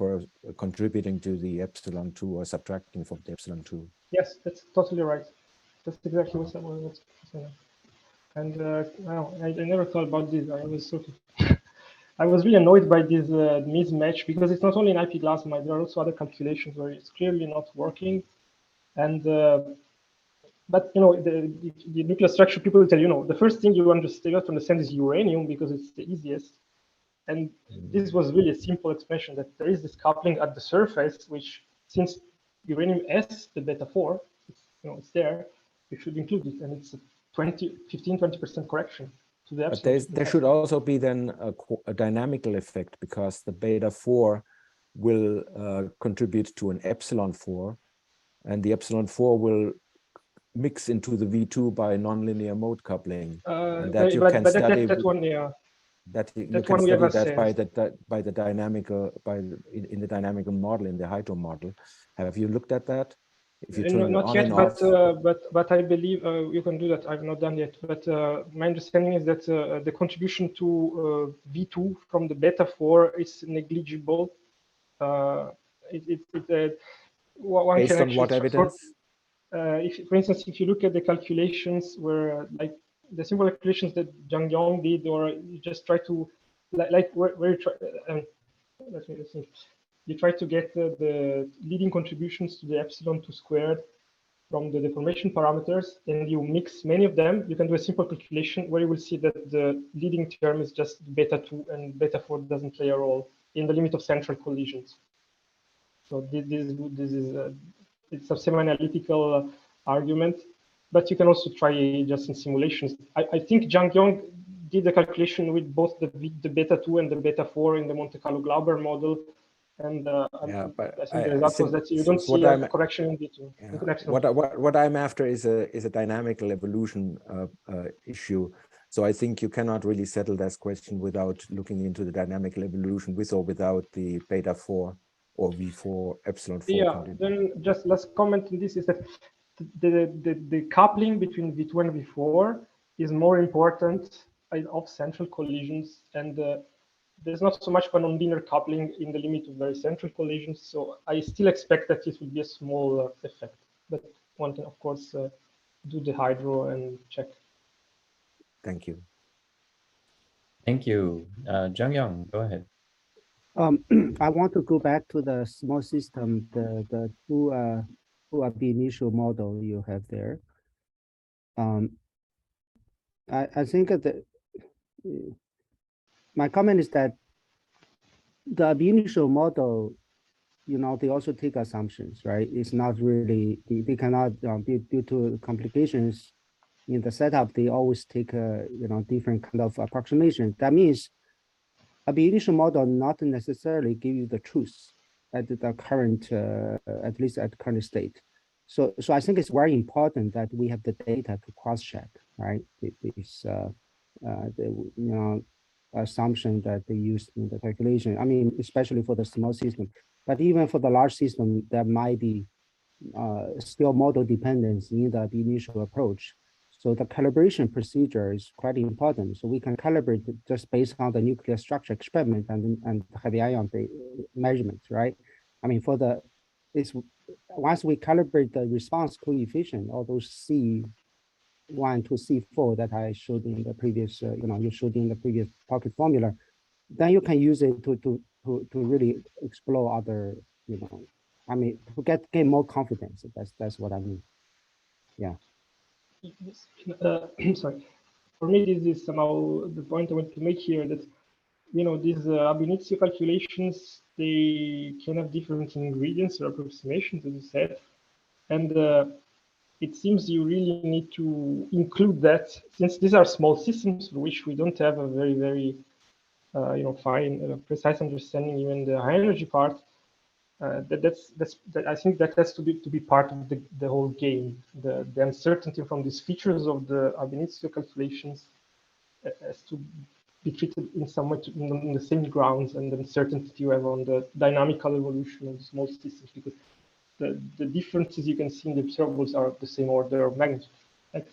Speaker 4: contributing to the epsilon2 or subtracting from the epsilon2.
Speaker 2: Yes, that's totally right. That's exactly what's saying. And I never thought about this. I was really annoyed by this mismatch, because it's not only in IP plasma, there are also other calculations where it's clearly not working. And but the nuclear structure people will tell the first thing you have to understand is uranium, because it's the easiest. And this was really a simple explanation, that there is this coupling at the surface, which, since uranium S, the beta 4, it's there, you should include it, and it's a 15-20% correction to the
Speaker 4: But
Speaker 2: absolute.
Speaker 4: there should also be then a dynamical effect, because the beta 4 will contribute to an epsilon 4, and the epsilon 4 will mix into the V2 by nonlinear mode coupling. And that you can study.
Speaker 2: That one, yeah.
Speaker 4: That you
Speaker 2: That
Speaker 4: can
Speaker 2: one we have
Speaker 4: study that
Speaker 2: assessed.
Speaker 4: by the dynamical in the dynamical model, in the hydro model. Have you looked at that? If you turn
Speaker 2: Not
Speaker 4: on
Speaker 2: yet,
Speaker 4: and off.
Speaker 2: but I believe you can do that. I've not done yet, but my understanding is that the contribution to V2 from the beta 4 is negligible. One
Speaker 4: Based
Speaker 2: can
Speaker 4: on
Speaker 2: actually
Speaker 4: what evidence?
Speaker 2: if, for instance, if you look at the calculations where, like, the simple calculations that Zhang Yong did, or you just try to, where you try, let me think. You try to get the leading contributions to the epsilon 2 squared from the deformation parameters, and you mix many of them. You can do a simple calculation where you will see that the leading term is just beta 2, and beta 4 doesn't play a role in the limit of central collisions. So this is it's a semi-analytical argument, but you can also try just in simulations. I think Zhang Yong did the calculation with both the beta 2 and the beta 4 in the Monte Carlo Glauber model, and
Speaker 4: yeah, but
Speaker 2: I think the result was that you don't see a correction in V2.
Speaker 4: Yeah. What I'm after is a dynamical evolution issue. So I think you cannot really settle this question without looking into the dynamical evolution with or without the beta 4 or V4 epsilon 4.
Speaker 2: Yeah, then just last comment on this is that the coupling between V2 and V4 is more important of central collisions, and there's not so much of a nonlinear coupling in the limit of very central collisions. So I still expect that it will be a small effect, but one can of course do the hydro and check.
Speaker 4: Thank you.
Speaker 1: Thank you. Zhang Yang, go ahead.
Speaker 3: I want to go back to the small system, the two ab initio model you have there. I think that my comment is that the ab initio model, you know, they also take assumptions, right? It's not really, they cannot, due to complications in the setup, they always take a, you know, different kind of approximation. That means ab initio model not necessarily give you the truth at the current, at least at current state. So I think it's very important that we have the data to cross-check, right? This, you know, assumption that they use in the calculation. I mean, especially for the small system, but even for the large system, there might be still model dependence in the initial approach. So the calibration procedure is quite important. So we can calibrate just based on the nuclear structure experiment and heavy ion measurements, right? I mean, for the, once we calibrate the response coefficient, all those C1 to C4 that I showed in the previous, you know, you showed in the previous pocket formula, then you can use it to really explore other, you know, I mean, to gain more confidence. That's what I mean. Yeah.
Speaker 2: Sorry. For me, this is somehow the point I want to make here, that, you know, these ab initio calculations, they can have different ingredients or approximations, as you said, and it seems you really need to include that, since these are small systems for which we don't have a very, very you know, fine, precise understanding, even the high energy part. I think that has to be part of the whole game. The uncertainty from these features of the ab initio calculations has to be treated in some way in the same grounds, and the uncertainty you have on the dynamical evolution of the small systems, because the differences you can see in the observables are the same order of magnitude. Right?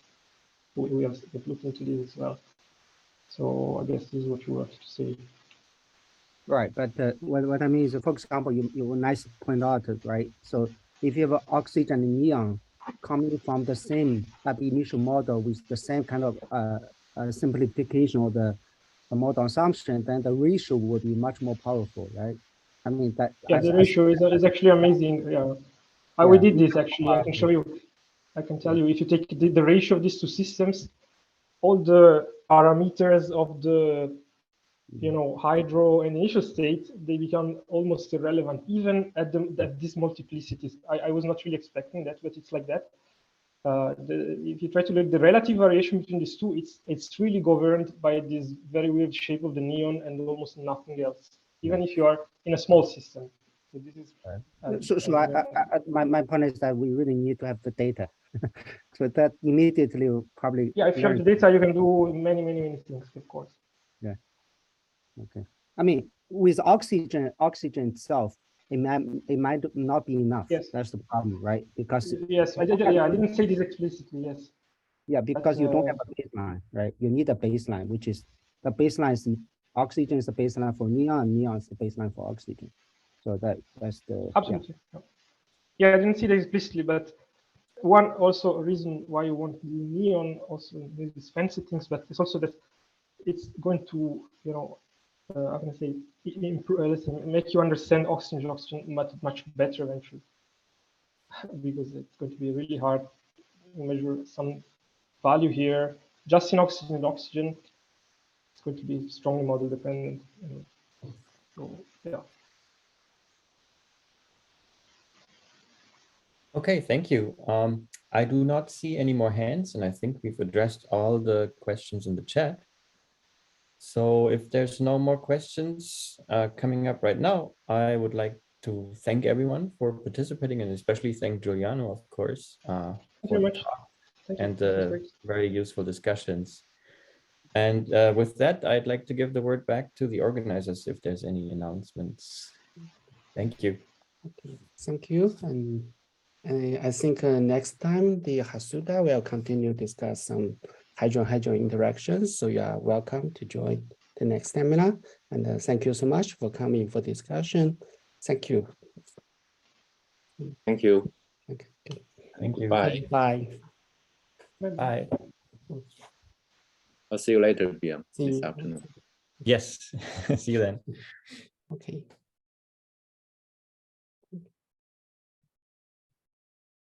Speaker 2: We have looked into this as well. So I guess this is what you have to say.
Speaker 3: Right, but what I mean is, for example, you nice point out, right? So if you have oxygen and neon coming from the same ab initio model with the same kind of simplification of the model assumption, then the ratio will be much more powerful, right? I mean that.
Speaker 2: Yeah, the ratio is actually amazing. Yeah, we did this actually. I can show you. I can tell you, if you take the ratio of these two systems, all the parameters of the, you know, hydro and initial state, they become almost irrelevant, even at these multiplicities. I was not really expecting that, but it's like that. if you try to look the relative variation between these two, it's really governed by this very weird shape of the neon and almost nothing else, even if you are in a small system. So this is
Speaker 3: my point is that we really need to have the data. So that immediately will probably.
Speaker 2: Yeah, if you have the data, you can do many things, of course.
Speaker 3: Yeah. Okay. I mean, with oxygen itself, it might not be enough.
Speaker 2: Yes.
Speaker 3: That's the problem, right? Because
Speaker 2: yes, I didn't say this explicitly. Yes.
Speaker 3: Yeah, because you don't have a baseline, right? You need a baseline, which is the baseline is oxygen is the baseline for neon, and neon is the baseline for oxygen. So that's the
Speaker 2: absolutely. Yeah, I didn't see that explicitly, but one also reason why you want the neon also these fancy things, but it's also that it's going to, you know, how can I say, improve, make you understand oxygen much better eventually, because it's going to be really hard to measure some value here just in oxygen. It's going to be strongly model dependent. So yeah.
Speaker 1: Okay, thank you. I do not see any more hands, and I think we've addressed all the questions in the chat. So if there's no more questions coming up right now, I would like to thank everyone for participating, and especially thank Giuliano, of course,
Speaker 2: Thank you very much.
Speaker 1: And very useful discussions. And with that, I'd like to give the word back to the organizers if there's any announcements. Thank you.
Speaker 8: Okay, thank you. And I think next time the Hasuda will continue to discuss some hydrogen interactions. So you are welcome to join the next seminar. And thank you so much for coming for discussion. Thank you.
Speaker 5: Thank you.
Speaker 8: Okay.
Speaker 1: Thank you.
Speaker 5: Bye.
Speaker 8: Bye.
Speaker 1: Bye.
Speaker 5: I'll see you later, BM,
Speaker 8: See
Speaker 5: this
Speaker 8: you.
Speaker 5: afternoon.
Speaker 1: Yes. See you then.
Speaker 8: Okay.